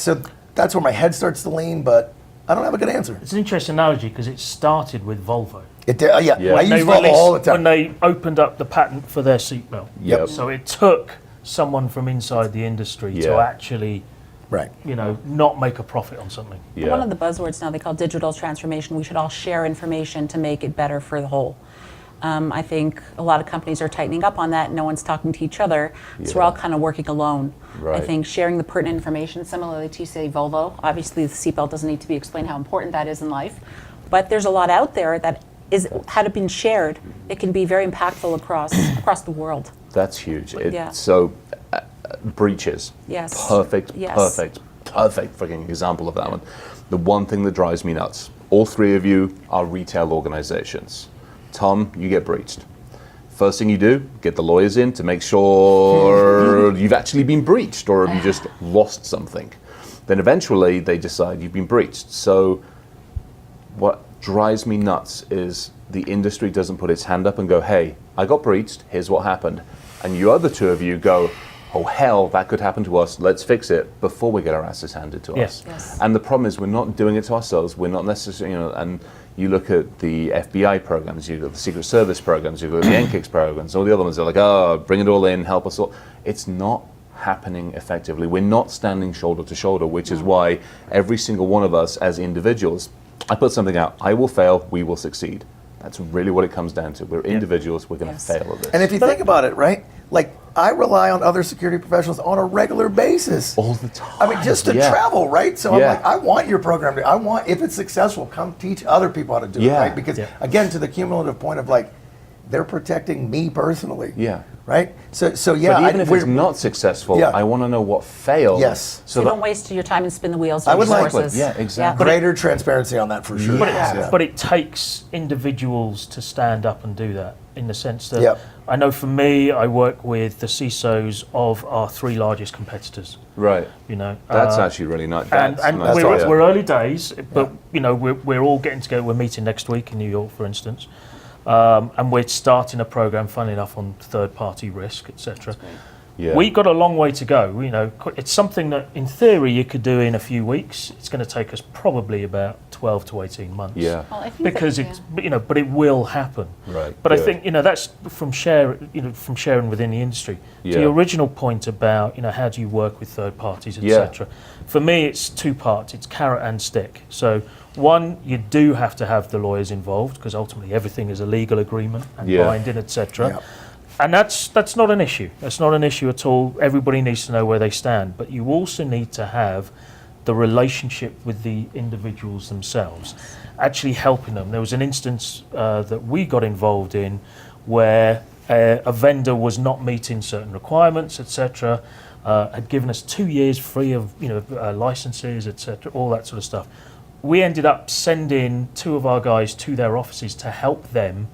S4: that's where my head starts to lean. But I don't have a good answer.
S3: It's an interesting analogy because it started with Volvo.
S4: It did. Yeah.
S1: Yeah.
S4: I
S3: They
S4: use Volvo all the
S3: released-
S4: time.
S3: When they opened up the patent for their seatbelt.
S1: Yep.
S3: So it took someone from inside the industry to
S1: Yeah.
S3: actually,
S4: Right.
S3: not make a profit on something.
S1: Yeah.
S2: One of the buzzwords now they call digital transformation. We should all share information to make it better for the whole. I think a lot of companies are tightening up on that. No one's talking to each other, so we're all kind of working alone.
S1: Right.
S2: I think sharing the pertinent information, similarly to say Volvo, obviously the seatbelt doesn't need to be explained how important that is in life, but there's a lot out there that is had it been shared, it can be very impactful across the world.
S1: That's huge.
S2: Yeah.
S1: So, breaches.
S2: Yes.
S1: Perfect
S2: Yes.
S1: freaking example of that one. The one thing that drives me nuts. All three of you are retail organizations. Tom, you get breached. First thing you do, get the lawyers in to make sure you've actually been breached, or have you just lost something. Then eventually they decide you've been breached. So what drives me nuts is the industry doesn't put its hand up and go, hey, I got breached, here's what happened. And you other two of you go, oh hell, that could happen to us, let's fix it, before we get our asses handed to
S3: Yes.
S1: us.
S2: Yes.
S1: And the problem is we're not doing it to ourselves, we're not necessarily, and you look at the FBI programs, you look at the Secret Service programs, you look at the NCICS programs, all the other ones, they're like, oh, bring it all in, help us all. It's not happening effectively. We're not standing shoulder to shoulder, which is why every single one of us as individuals, I put something out, I will fail, we will succeed. That's really what it comes down to. We're individuals, we're going to
S2: Yes.
S1: fail at this.
S4: And if you think about it, right? Like I rely on other security professionals on a regular basis.
S1: all the time.
S4: I mean, just to
S1: Yeah.
S4: travel, right? So
S1: Yeah.
S4: I'm like, I want your program to, I want, if it's successful, come teach other people how to do it,
S1: Yeah.
S4: right? Because
S3: Yeah.
S4: again, to the cumulative point of like, they're protecting me personally.
S1: Yeah.
S4: Right? So yeah.
S1: But even if it's not successful,
S4: Yeah.
S1: I want to know what failed.
S4: Yes.
S2: So
S1: that-
S2: don't waste your time and spin the wheels.
S4: I
S2: of
S4: would like-
S2: resources.
S1: Yeah, exactly.
S4: Greater transparency on that for sure.
S3: But,
S4: Yeah.
S3: but it takes individuals to stand up and do that, in the sense that
S4: Yep.
S3: I know for me, I work with the CISOs of our three largest competitors.
S1: Right. That's actually really nice.
S3: And,
S1: That's
S3: and
S1: nice.
S3: we're early days, but we're all getting together. We're meeting next week in New York, for instance, and we're starting a program, funnily enough, on third-party risk, etc.
S1: Yeah.
S3: We've got a long way to go. It's something that, in theory, you could do in a few weeks. It's going to take us probably about 12 to 18 months.
S1: Yeah.
S5: Well, I think
S3: Because
S5: that,
S3: it's, but it will happen.
S1: Right,
S3: But I
S1: good.
S3: think, that's from sharing within the industry.
S1: Yeah.
S3: To your original point about, how do you work with third parties,
S1: Yeah.
S3: etc. For me, it's two parts. It's carrot and stick. So one, you do have to have the lawyers involved because ultimately everything is a legal agreement and
S1: Yeah.
S3: binding, etc.
S4: Yeah.
S3: And that's not an issue. That's not an issue at all. Everybody needs to know where they stand. But you also need to have the relationship with the individuals themselves, actually helping them. There was an instance that we got involved in where a vendor was not meeting certain requirements, etc., had given us 2 years free of licenses, etc., all that sort of stuff. We ended up sending 2 of our guys to their offices to help them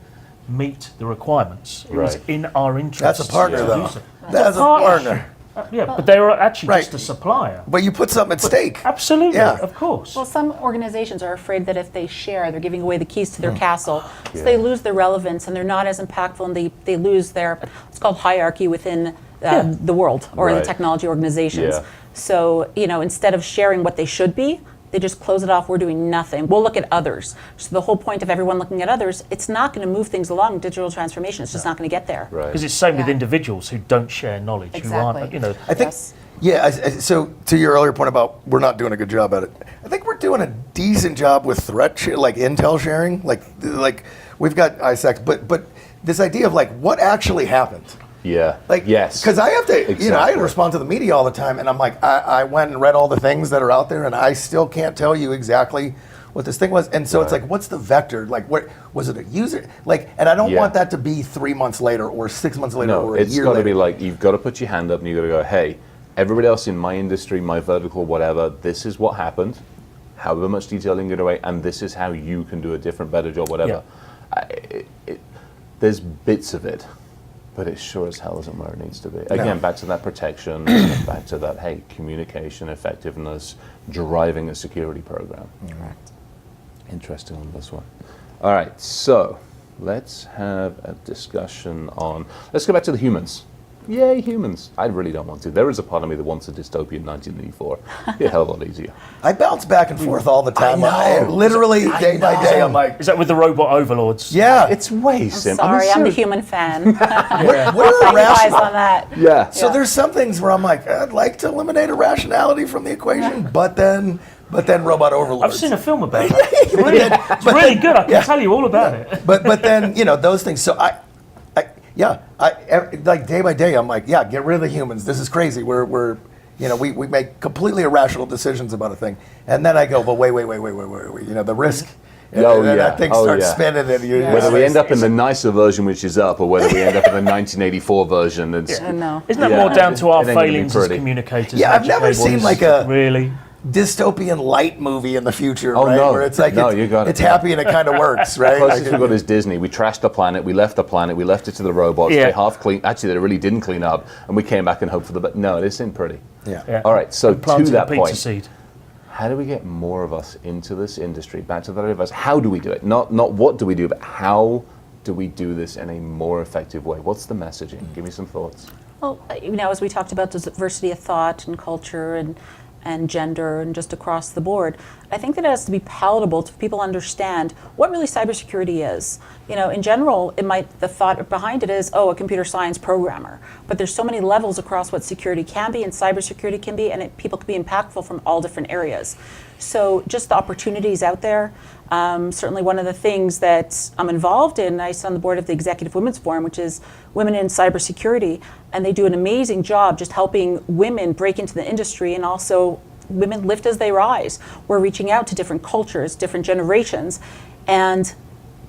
S3: meet the requirements. It was
S1: Right.
S3: in our interest.
S4: That's a partner,
S3: to
S4: though.
S3: do so.
S4: That's a
S5: partner.
S4: partner.
S3: Yeah, but they were actually
S4: Right.
S3: just a supplier.
S4: But you put something at stake.
S3: Absolutely,
S4: Yeah.
S3: of course.
S5: well, some organizations are afraid that if they share, they're giving away the keys to their castle. So
S1: Yeah.
S5: they lose their relevance and they're not as impactful and they lose their, it's called hierarchy within the world or in
S1: Right.
S5: the technology organizations.
S1: Yeah.
S5: So, instead of sharing what they should be, they just close it off. We're doing nothing. We'll look at others. So the whole point of everyone looking at others, it's not going to move things along. Digital transformation, it's just not going to get there.
S1: Right.
S3: Because it's same with
S5: Yeah.
S3: individuals who don't share knowledge, who aren't,
S5: Exactly.
S4: I think,
S5: Yes.
S4: yeah. So to your earlier point about we're not doing a good job at it, I think we're doing a decent job with like intel sharing. Like we've got ISACs, but this idea of like what actually happened.
S1: Yeah.
S4: Like,
S1: yes.
S4: because I have to, I
S1: Exactly.
S4: respond to the media all the time, and I'm like, I went and read all the things that are out there, and I still can't tell you exactly what this thing was. And so it's
S1: Right.
S4: like, what's the vector? Like, what was it a user? Like, and I don't
S1: Yeah.
S4: want that to be 3 months later, or 6 months later,
S1: No,
S4: or a
S1: it's
S4: year
S1: got to
S4: later.
S1: be like, you've got to put your hand up and you've got to go, hey, everybody else in my industry, my vertical, whatever, this is what happened, however much detailing you get away, and this is how you can do a different, better job, whatever. There's bits of it, but it sure as hell isn't where it needs to be. Again, back to that protection, back to that, hey, communication, effectiveness, driving a security program. Interesting on this one. All right, so let's have a discussion on, let's go back to the humans. Yay, humans. I really don't want to. There is a part of me that wants a dystopian 1984. Be a hell of a lot easier.
S4: I bounce back and forth all the time.
S1: I know.
S4: Literally, day by day, I'm like,
S3: Is that with the robot overlords?
S4: yeah,
S1: It's way simple.
S5: Sorry, I'm the human fan.
S4: we're
S5: Thank you guys
S4: irrational.
S5: on that.
S1: Yeah.
S4: So there's some things where I'm like, I'd like to eliminate irrationality from the equation, but then robot overlords.
S3: I've seen a film about that. It's really good. I can tell you all about it.
S4: but then those things. So I like day by day, I'm like, yeah, get rid of the humans. This is crazy. We make completely irrational decisions about a thing, and then I go, but wait. The risk. And then that thing starts spinning, and you
S1: Whether we end up in the nicer version, which is up, or whether we end up in the 1984 version, it's
S5: No.
S3: Isn't that
S1: Yeah.
S3: more down to our
S1: It ain't gonna be
S3: failings as
S1: pretty.
S3: communicators?
S4: Yeah, I've
S3: and
S4: never
S3: educators?
S4: seen like a
S3: Really?
S4: dystopian light movie in the future,
S1: Oh,
S4: right?
S1: no.
S4: Where it's like
S1: No, you got it.
S4: it's happy and it kind of works, right?
S1: closest we got is Disney. We trashed the planet, we left it to the robots,
S3: Yeah.
S1: they half clean, actually they really didn't clean up, and we came back and hoped for the best. No, this isn't pretty.
S4: yeah.
S3: Yeah.
S1: All right, so to
S3: Planting a
S1: that
S3: pizza
S1: point,
S3: seed.
S1: how do we get more of us into this industry? Back to that advice, how do we do it? Not what do we do, but how do we do this in a more effective way? What's the messaging? Give me some thoughts.
S2: Well, as we talked about diversity of thought and culture and gender and just across the board, I think that it has to be palatable to people understand what really cybersecurity is. In general, the thought behind it is, a computer science programmer. But there's so many levels across what security can be and cybersecurity can be, and people can be impactful from all different areas. So just the opportunities out there. Certainly one of the things that I'm involved in, I sit on the board of the Executive Women's Forum, which is Women in Cybersecurity, and they do an amazing job just helping women break into the industry and also women lift as they rise. We're reaching out to different cultures, different generations, and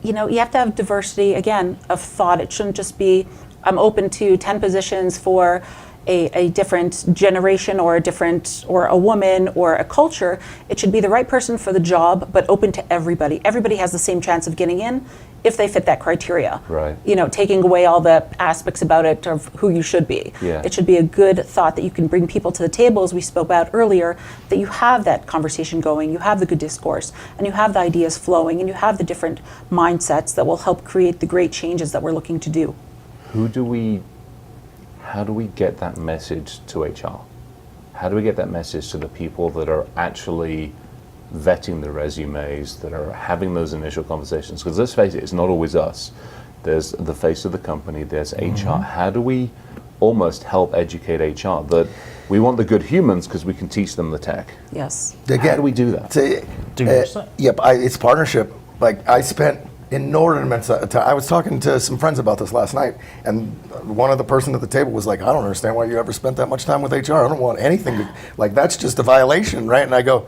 S2: you have to have diversity, again, of thought. It shouldn't just be, I'm open to 10 positions for a different generation or a woman or a culture. It should be the right person for the job, but open to everybody. Everybody has the same chance of getting in if they fit that criteria.
S1: Right.
S2: Taking away all the aspects about it of who you should be.
S1: Yeah.
S2: It should be a good thought that you can bring people to the table, as we spoke about earlier, that you have that conversation going, you have the good discourse, and you have the ideas flowing, and you have the different mindsets that will help create the great changes that we're looking to do.
S1: How do we get that message to HR? How do we get that message to the people that are actually vetting the resumes, that are having those initial conversations. Because let's face it, it's not always us. There's the face of the company, there's HR. How do we almost help educate HR that we want the good humans because we can teach them the tech?
S2: Yes.
S1: How do we do that?
S4: Yep, it's partnership. Like, I spent inordinate amounts of time. I was talking to some friends about this last night, and one of the person at the table was like, I don't understand why you ever spent that much time with HR. I don't want anything to, like, that's just a violation, right? And I go,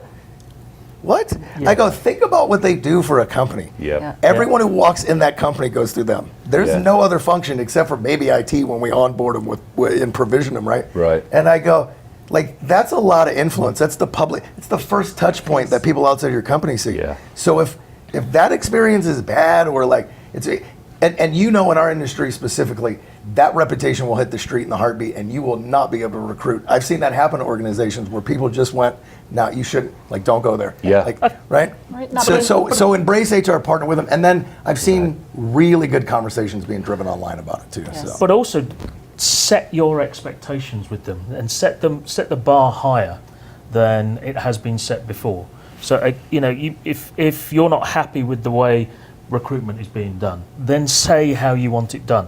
S4: what? I go, think about what they do for a company.
S1: Yeah.
S4: Everyone who walks in that company goes through them. There's no other function except for maybe IT when we onboard them and provision them, right?
S1: Right.
S4: And I go, like, that's a lot of influence. That's the public. It's the first touch point that people outside your company see.
S1: Yeah.
S4: So if that experience is bad, or like it's, and you know, in our industry specifically, that reputation will hit the street in the heartbeat, and you will not be able to recruit. I've seen that happen to organizations where people just went, "No, you shouldn't. Like, don't go there."
S1: Yeah.
S4: Like, right.
S2: Right.
S4: So embrace HR, partner with them, and then I've seen really good conversations being driven online about it too.
S2: Yes.
S4: So.
S3: But also set your expectations with them and set the bar higher than it has been set before. So if you're not happy with the way recruitment is being done, then say how you want it done,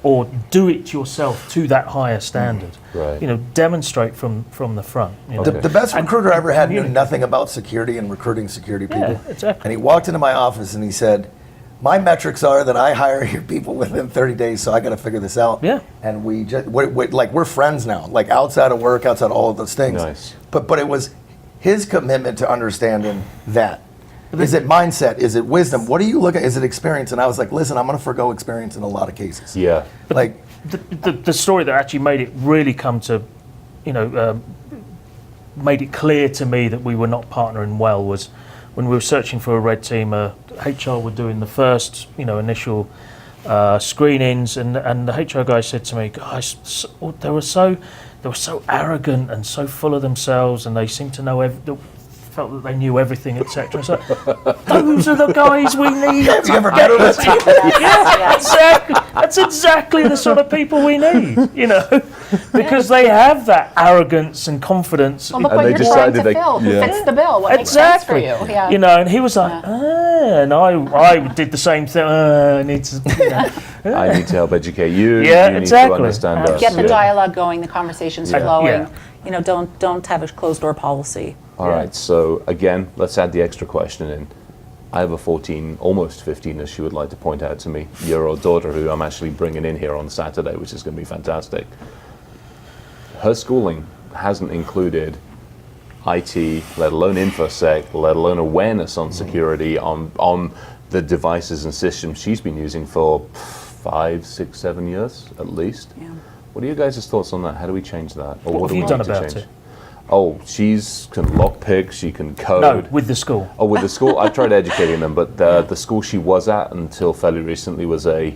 S3: or do it yourself to that higher standard.
S1: Right.
S3: Demonstrate from the front.
S4: The best recruiter I ever had knew
S3: communicate.
S4: nothing about security and recruiting security people.
S3: Yeah, exactly.
S4: And he walked into my office and he said, my metrics are that I hire your people within 30 days, so I got to figure this out.
S3: Yeah.
S4: And we're friends now, like outside of work, outside of all of those things.
S1: Nice.
S4: But it was his commitment to understanding that. Is it mindset? Is it wisdom? What do you look at? Is it experience? And I was like, listen, I'm going to forgo experience in a lot of cases.
S1: Yeah.
S4: Like,
S3: The story that actually made it really come to, made it clear to me that we were not partnering well was when we were searching for a red team. HR were doing the first, initial screenings, and the HR guy said to me, "Guys, they were so arrogant and so full of themselves, and they seemed to know felt that they knew everything, etc." So those are the guys we need.
S4: have you ever met him?
S3: Yeah, exactly. That's exactly the sort of people we need, because they have that arrogance and confidence.
S6: Well, look
S1: And
S6: what
S1: they
S6: you're
S1: decided
S6: trying to fill. Who fits the bill? What makes sense for you? Yeah.
S3: And he was like, and I did the same thing. I need to,
S1: I need to help educate you.
S3: Yeah,
S1: you
S3: exactly.
S1: need to understand us.
S2: Get the
S1: Yeah.
S2: dialogue going, the conversations
S1: Yeah.
S2: flowing.
S3: Yeah.
S2: Don't have a closed door policy.
S1: All right, so again, let's add the extra question in. I have a 14, almost 15, as she would like to point out to me, year-old daughter who I'm actually bringing in here on Saturday, which is going to be fantastic. Her schooling hasn't included IT, let alone InfoSec, let alone awareness on security, on the devices and systems she's been using for 5, 6, 7 years at least.
S2: Yeah.
S1: What are you guys' thoughts on that? How do we change that? Or
S3: What
S1: do
S3: have you
S1: we
S3: done
S1: need to
S3: about
S1: change?
S3: it?
S1: Oh, she's can lockpick, she can code.
S3: No, with the school.
S1: Oh, with the school, I tried educating them, but the school she was at until fairly recently was a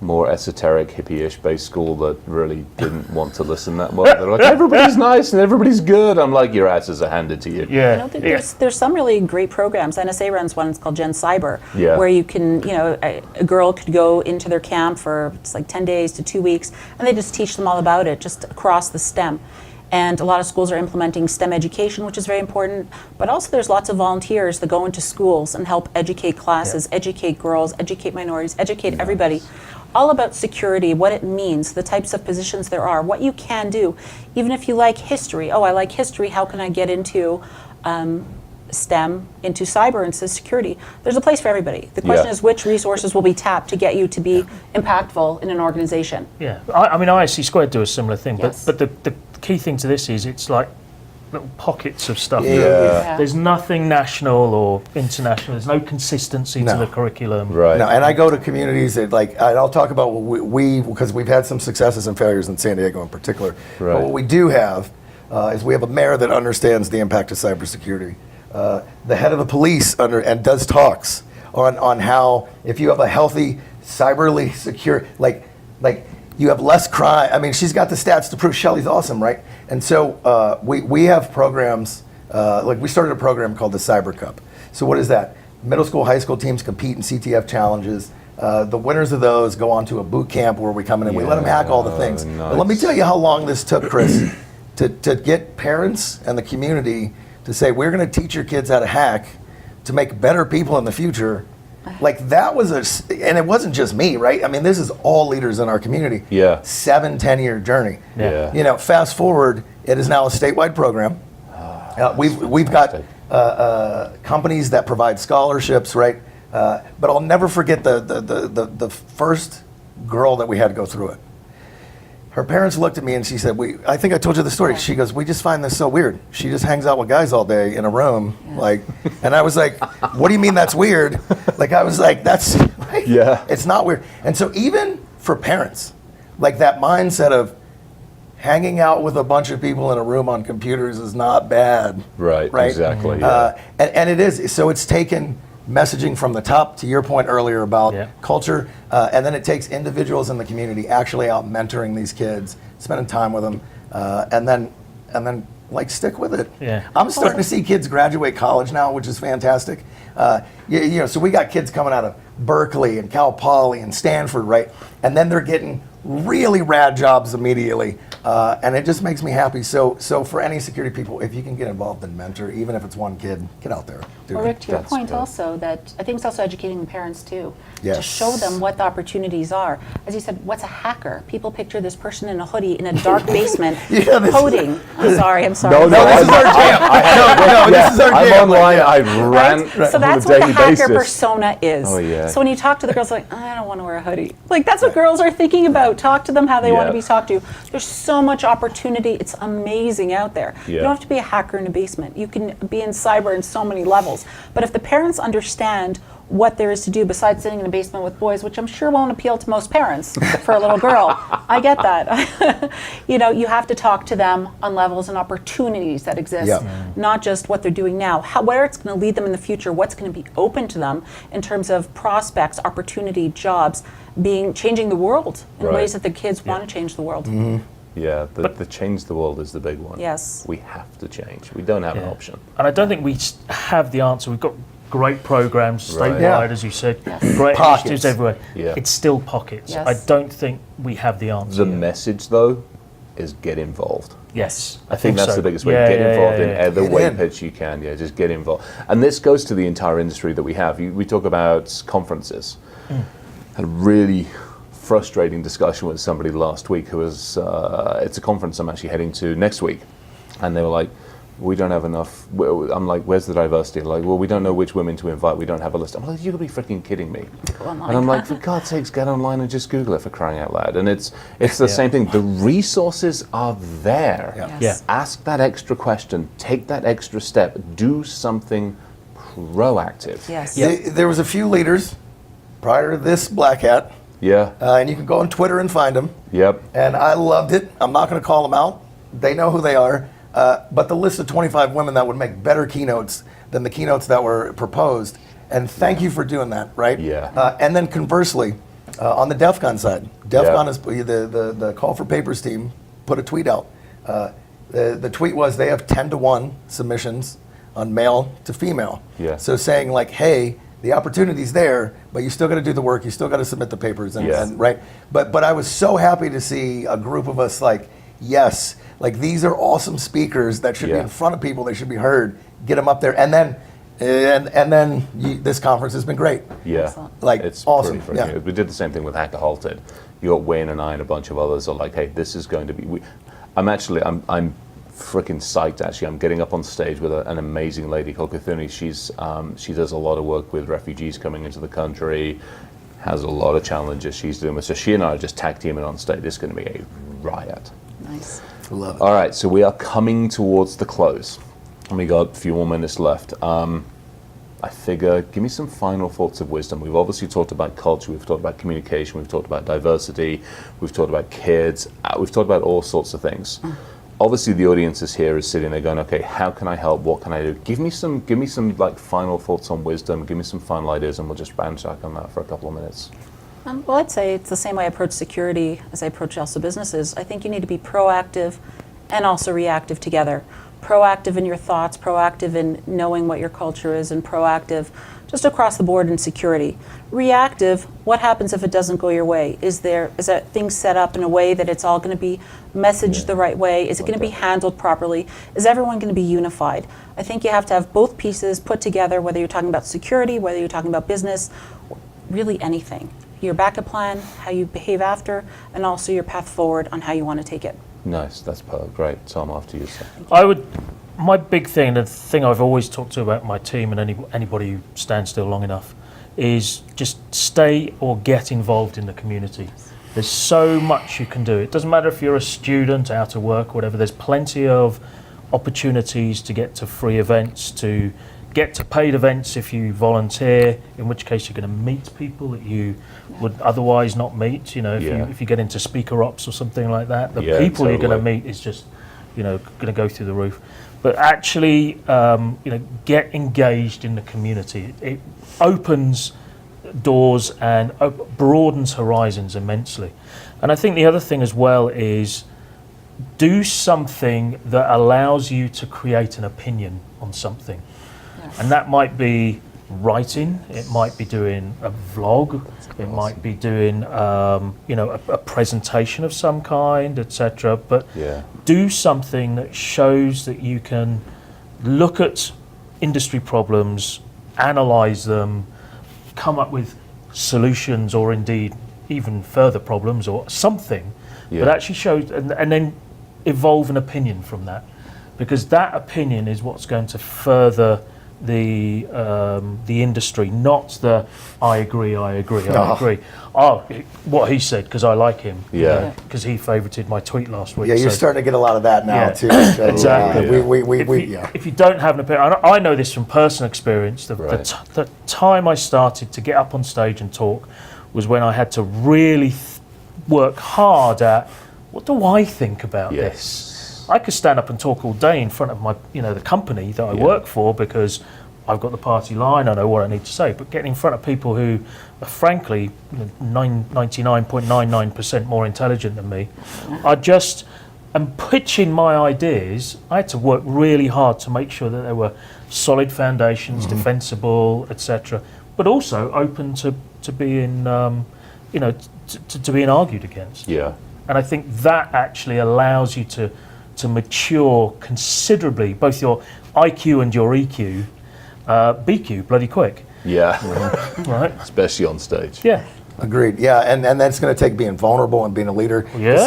S1: more esoteric, hippie-ish based school that really didn't want to listen that much. They're like, everybody's nice and everybody's good. I'm like, your asses are handed to you.
S3: Yeah.
S2: There's some really great programs. NSA runs one. It's called Gen Cyber,
S1: Yeah.
S2: where you can, a girl could go into their camp for it's like 10 days to 2 weeks, and they just teach them all about it, just across the STEM. And a lot of schools are implementing STEM education, which is very important. But also there's lots of volunteers that go into schools and help educate classes, educate girls, educate minorities, educate everybody. All about security, what it means, the types of positions there are, what you can do. Even if you like history, I like history, how can I get into STEM, into cyber, into security? There's a place for everybody. The question is which resources will be tapped to get you to be impactful in an organization.
S3: Yeah. I mean, ISC Squared do a similar thing,
S2: Yes.
S3: but the key thing to this is it's like little pockets of stuff.
S4: Yeah.
S3: There's nothing national or international. There's no consistency to
S4: No.
S3: the curriculum.
S1: Right.
S4: No, and I go to communities that and I'll talk about what we because we've had some successes and failures in San Diego in particular.
S1: Right.
S4: But what we do have is we have a mayor that understands the impact of cybersecurity. The head of the police and does talks on how if you have a healthy cyberly secure like you have less crime. I mean, she's got the stats to prove Shelley's awesome, right? And so we have programs, like we started a program called the Cyber Cup. So what is that? Middle school, high school teams compete in CTF challenges. The winners of those go on to a boot camp where we come in and we let them hack all the things.
S1: Nice.
S4: But let me tell you how long this took, Chris, to get parents and the community to say, we're going to teach your kids how to hack to make better people in the future. Like that was and it wasn't just me, right? I mean, this is all leaders in our community.
S1: Yeah.
S4: 7-10 year journey.
S1: Yeah.
S4: You know, fast forward, it is now a statewide program. We've got companies that provide scholarships, right? But I'll never forget the first girl that we had to go through it. Her parents looked at me and she said, I think I told you the story. She goes, we just find this so weird. She just hangs out with guys all day in a room. Like, and I was like, what do you mean that's weird? Like, I was like, that's, right?
S1: Yeah.
S4: It's not weird. And so even for parents, like that mindset of hanging out with a bunch of people in a room on computers is not bad.
S1: Right, exactly.
S4: And it is. So it's taken messaging from the top, to your point earlier about culture, and then it takes individuals in the community actually out mentoring these kids, spending time with them, and then like stick with it.
S3: Yeah.
S4: I'm starting to see kids graduate college now, which is fantastic. You know, so we got kids coming out of Berkeley and Cal Poly and Stanford, right? And then they're getting really rad jobs immediately, and it just makes me happy. So for any security people, if you can get involved and mentor, even if it's one kid, get out there.
S6: Well, Rick, to your point also, that I think it's also educating the parents too, to
S4: Yes.
S6: show them what the opportunities are. As you said, what's a hacker? People picture this person in a hoodie in a dark basement coding. I'm sorry.
S4: No, this is our jam. This is our
S1: I'm
S4: jam.
S1: online. I ran
S2: So
S1: on
S2: that's
S1: a
S2: what
S1: daily
S2: the hacker
S1: basis.
S2: persona is.
S1: Oh, yeah.
S2: So when you talk to the girls, like, I don't want to wear a hoodie. Like, that's what girls are thinking about. Talk to them how they want to be talked to. There's so much opportunity. It's amazing out there. You don't have to be a hacker in a basement. You can be in cyber in so many levels. But if the parents understand what there is to do besides sitting in a basement with boys, which I'm sure won't appeal to most parents for a little girl. I get that. You know, you have to talk to them on levels and opportunities that exist, not just what they're doing now, where it's going to lead them in the future, what's going to be open to them in terms of prospects, opportunity, jobs, changing the world in ways that the kids want to change the world.
S1: Yeah, the change the world is the big one.
S2: Yes.
S1: We have to change. We don't have an option.
S3: And I don't think we have the answer. We've got great programs statewide,
S4: Yeah.
S3: as you said, great
S4: Pockets.
S3: initiatives everywhere.
S1: Yeah.
S3: It's still pockets.
S2: Yes.
S3: I don't think we have the answer.
S1: The message, though, is get involved.
S3: Yes,
S1: I think that's
S3: so.
S1: the biggest way.
S3: Yeah,
S1: Get involved in
S3: yeah.
S1: every
S4: Get
S1: way
S4: in.
S1: pitch you can. Yeah, just get involved. And this goes to the entire industry that we have. We talk about conferences. Had a really frustrating discussion with somebody last week who was, it's a conference I'm actually heading to next week. And they were like, we don't have enough. I'm like, where's the diversity? They're like, well, we don't know which women to invite. We don't have a list. I'm like, you could be freaking kidding me. And I'm like, for God's sakes, get online and just Google it, for crying out loud. And it's the same thing. The resources are there.
S2: Yes.
S1: Ask that extra question. Take that extra step. Do something proactive.
S2: Yes.
S4: There was a few leaders prior to this Black Hat,
S1: Yeah.
S4: and you can go on Twitter and find them.
S1: Yep.
S4: And I loved it. I'm not going to call them out. They know who they are. But the list of 25 women that would make better keynotes than the keynotes that were proposed. And thank you for doing that, right?
S1: Yeah.
S4: And then conversely, on the DEF CON side, DEF CON is the Call for Papers team put a tweet out. The tweet was they have 10-to-1 submissions on male to female.
S1: Yeah.
S4: So saying like, hey, the opportunity's there, but you still got to do the work. You still got to submit the papers, and right. But I was so happy to see a group of us like, yes, like these are awesome speakers that should be in front of people. They should be heard. Get them up there, and then this conference has been great.
S1: Yeah.
S2: Excellent.
S4: Like
S1: It's
S4: awesome.
S1: pretty freaking good. We did the same thing with Hacker Halted. You got Wayne and I and a bunch of others are like, hey, this is going to be. I'm freaking psyched. Actually, I'm getting up on stage with an amazing lady called Kathuni. She does a lot of work with refugees coming into the country. Has a lot of challenges she's doing. So she and I are just tag teaming on stage. This is going to be a riot.
S2: Nice.
S4: Love it.
S1: All right, so we are coming towards the close. And we got a few more minutes left. I figure, give me some final thoughts of wisdom. We've obviously talked about culture, we've talked about communication, we've talked about diversity, we've talked about kids, we've talked about all sorts of things. Obviously, the audience is here, is sitting there going, okay, how can I help? What can I do? Give me some like final thoughts on wisdom. Give me some final ideas, and we'll just bounce back on that for a couple of minutes.
S2: Well, I'd say it's the same way I approach security as I approach also businesses. I think you need to be proactive and also reactive together. proactive in your thoughts, proactive in knowing what your culture is, and proactive just across the board in security. Reactive, what happens if it doesn't go your way? Is that things set up in a way that it's all going to be messaged the right way? Is it going to be handled properly? Is everyone going to be unified? I think you have to have both pieces put together, whether you're talking about security, whether you're talking about business, really anything. Your backup plan, how you behave after, and also your path forward on how you want to take it.
S1: Nice, that's great. Tom, after you, sir.
S3: My big thing, the thing I've always talked to about my team and anybody who stands still long enough, is just stay or get involved in the community. There's so much you can do. It doesn't matter if you're a student, out of work, whatever. There's plenty of opportunities to get to free events, to get to paid events if you volunteer, in which case you're going to meet people that you would otherwise not meet. You know, if you get into speaker ops or something like that, the people you're going to meet is just, going to go through the roof. But actually, get engaged in the community. It opens doors and broadens horizons immensely. And I think the other thing as well is do something that allows you to create an opinion on something. Yes. And that might be writing, it might be doing a vlog, it might be doing a presentation of some kind, etc. But do something that shows that you can look at industry problems, analyze them, come up with solutions, or indeed even further problems or something that actually shows, and then evolve an opinion from that, because that opinion is what's going to further the industry, not the I agree. Oh, what he said because I like him. Because he favorited my tweet last week.
S4: Yeah, you're starting to get a lot of that now too.
S3: So, exactly.
S4: If
S3: you don't have an opinion, I know this from personal experience. The time I started to get up on stage and talk was when I had to really work hard at what do I think about this. I could stand up and talk all day in front of my, the company that I work for, because I've got the party line, I know what I need to say. But getting in front of people who are frankly 99.99% more intelligent than me, and pitching my ideas, I had to work really hard to make sure that there were solid foundations, defensible, etc. But also open to being, to being argued against.
S1: Yeah.
S3: And I think that actually allows you to mature considerably, both your IQ and your EQ, BQ, bloody quick.
S1: Yeah.
S3: Right?
S1: Especially on stage.
S3: Yeah.
S4: Agreed. Yeah, and that's going to take being vulnerable and being a leader.
S3: Yeah.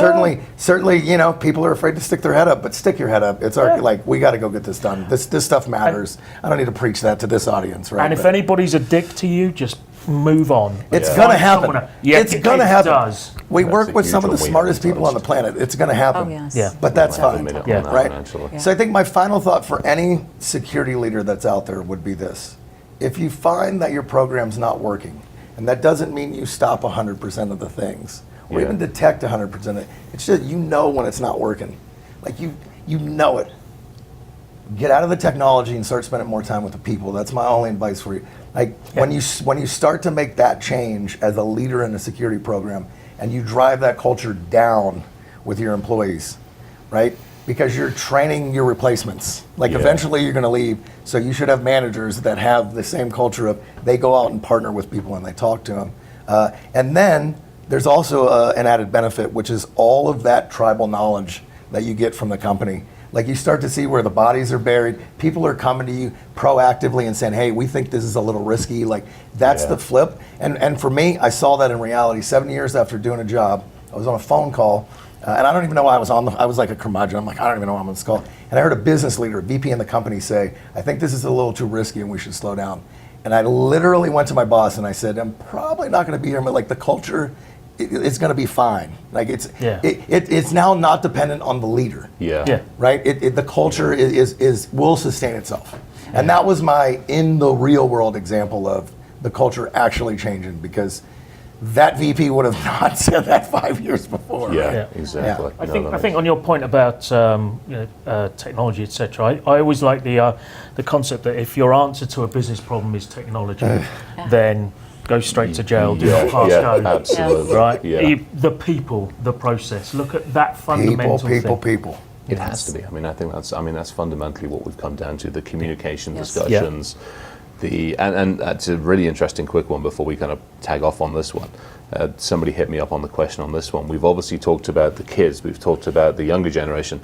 S4: Certainly, people are afraid to stick their head up, but stick your head up. It's we got to go get this done. This stuff matters. I don't need to preach that to this audience, right?
S3: And if anybody's a dick to you, just move on.
S4: It's going to happen. It's going to happen.
S3: Does.
S4: We work with some of the smartest people on the planet. It's going to happen.
S2: Oh, yes.
S3: Yeah.
S4: But that's fine.
S1: Right?
S4: So I think my final thought for any security leader that's out there would be this. If you find that your program's not working, and that doesn't mean you stop 100% of the things, or even detect 100% of it, it's just when it's not working. Like you know it. Get out of the technology and start spending more time with the people. That's my only advice for you. When you start to make that change as a leader in a security program, and you drive that culture down with your employees, right? Because you're training your replacements. Eventually you're going to leave, so you should have managers that have the same culture of they go out and partner with people and they talk to them. And then there's also an added benefit, which is all of that tribal knowledge that you get from the company. You start to see where the bodies are buried. People are coming to you proactively and saying, hey, we think this is a little risky. That's the flip. And for me, I saw that in reality. 7 years after doing a job, I was on a phone call, and I don't even know why I was like a curmudgeon. I'm like, I don't even know why I'm on this call. And I heard a business leader, a VP in the company say, I think this is a little too risky and we should slow down. And I literally went to my boss and I said, I'm probably not going to be here, but the culture, it's going to be fine. It's now not dependent on the leader.
S3: Yeah.
S4: Right? The culture will sustain itself. And that was my in the real world example of the culture actually changing, because that VP would have not said that 5 years before.
S1: Yeah, exactly.
S3: I think on your point about technology, etc. I always like the concept that if your answer to a business problem is technology, then go straight to jail, do not pass go.
S1: Absolutely.
S3: Right?
S1: Yeah.
S3: The people, the process. Look at that fundamental thing.
S4: People.
S1: It has to be. I mean, I think that's fundamentally what we've come down to: the communication
S2: Yes.
S1: discussions, and that's a really interesting quick one before we kind of tag off on this one. Somebody hit me up on the question on this one. We've obviously talked about the kids. We've talked about the younger generation.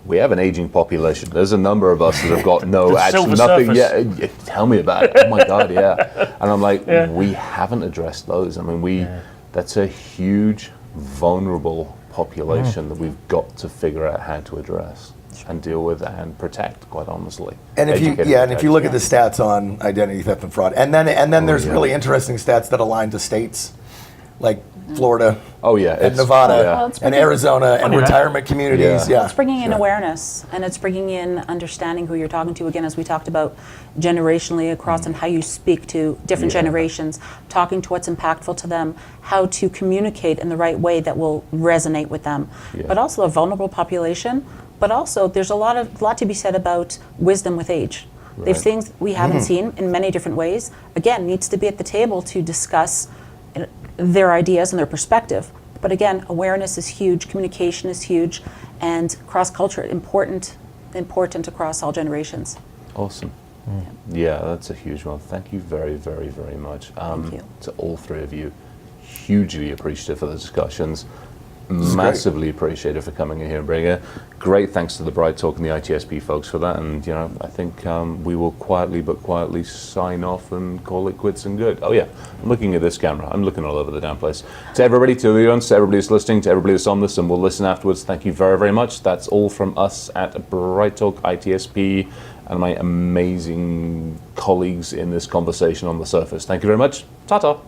S1: We have an aging population. There's a number of us that have got actually nothing.
S3: Surface.
S1: Yeah, tell me about it. Oh my God, yeah. And I'm like, we haven't addressed those. I mean, that's a huge, vulnerable population that we've got to figure out how to address and deal with and protect, quite honestly.
S4: And if you look at the stats on identity theft and fraud, and then there's really interesting stats that align to states like Florida, and Nevada, and Arizona, and retirement communities.
S2: It's bringing in awareness, and it's bringing in understanding who you're talking to. Again, as we talked about generationally across and how you speak to different generations, talking to what's impactful to them, how to communicate in the right way that will resonate with them. But also a vulnerable population. But also, there's a lot to be said about wisdom with age. There's things we haven't seen in many different ways. Again, needs to be at the table to discuss their ideas and their perspective. But again, awareness is huge, communication is huge, and cross-culture important across all generations.
S1: Awesome. Yeah, that's a huge one. Thank you very, very, very much.
S2: Thank you.
S1: To all three of you. Hugely appreciative for the discussions. Massively appreciative for coming in here and bringing it. Great thanks to the BrightTALK and the ITSP folks for that. And I think we will quietly sign off and call it quits and good. Oh yeah, I'm looking at this camera. I'm looking all over the damn place. To everybody, to the audience, to everybody who's listening, to everybody that's on this and will listen afterwards, thank you very, very much. That's all from us at BrightTALK, ITSP, and my amazing colleagues in this conversation on the surface. Thank you very much. Ta-ta.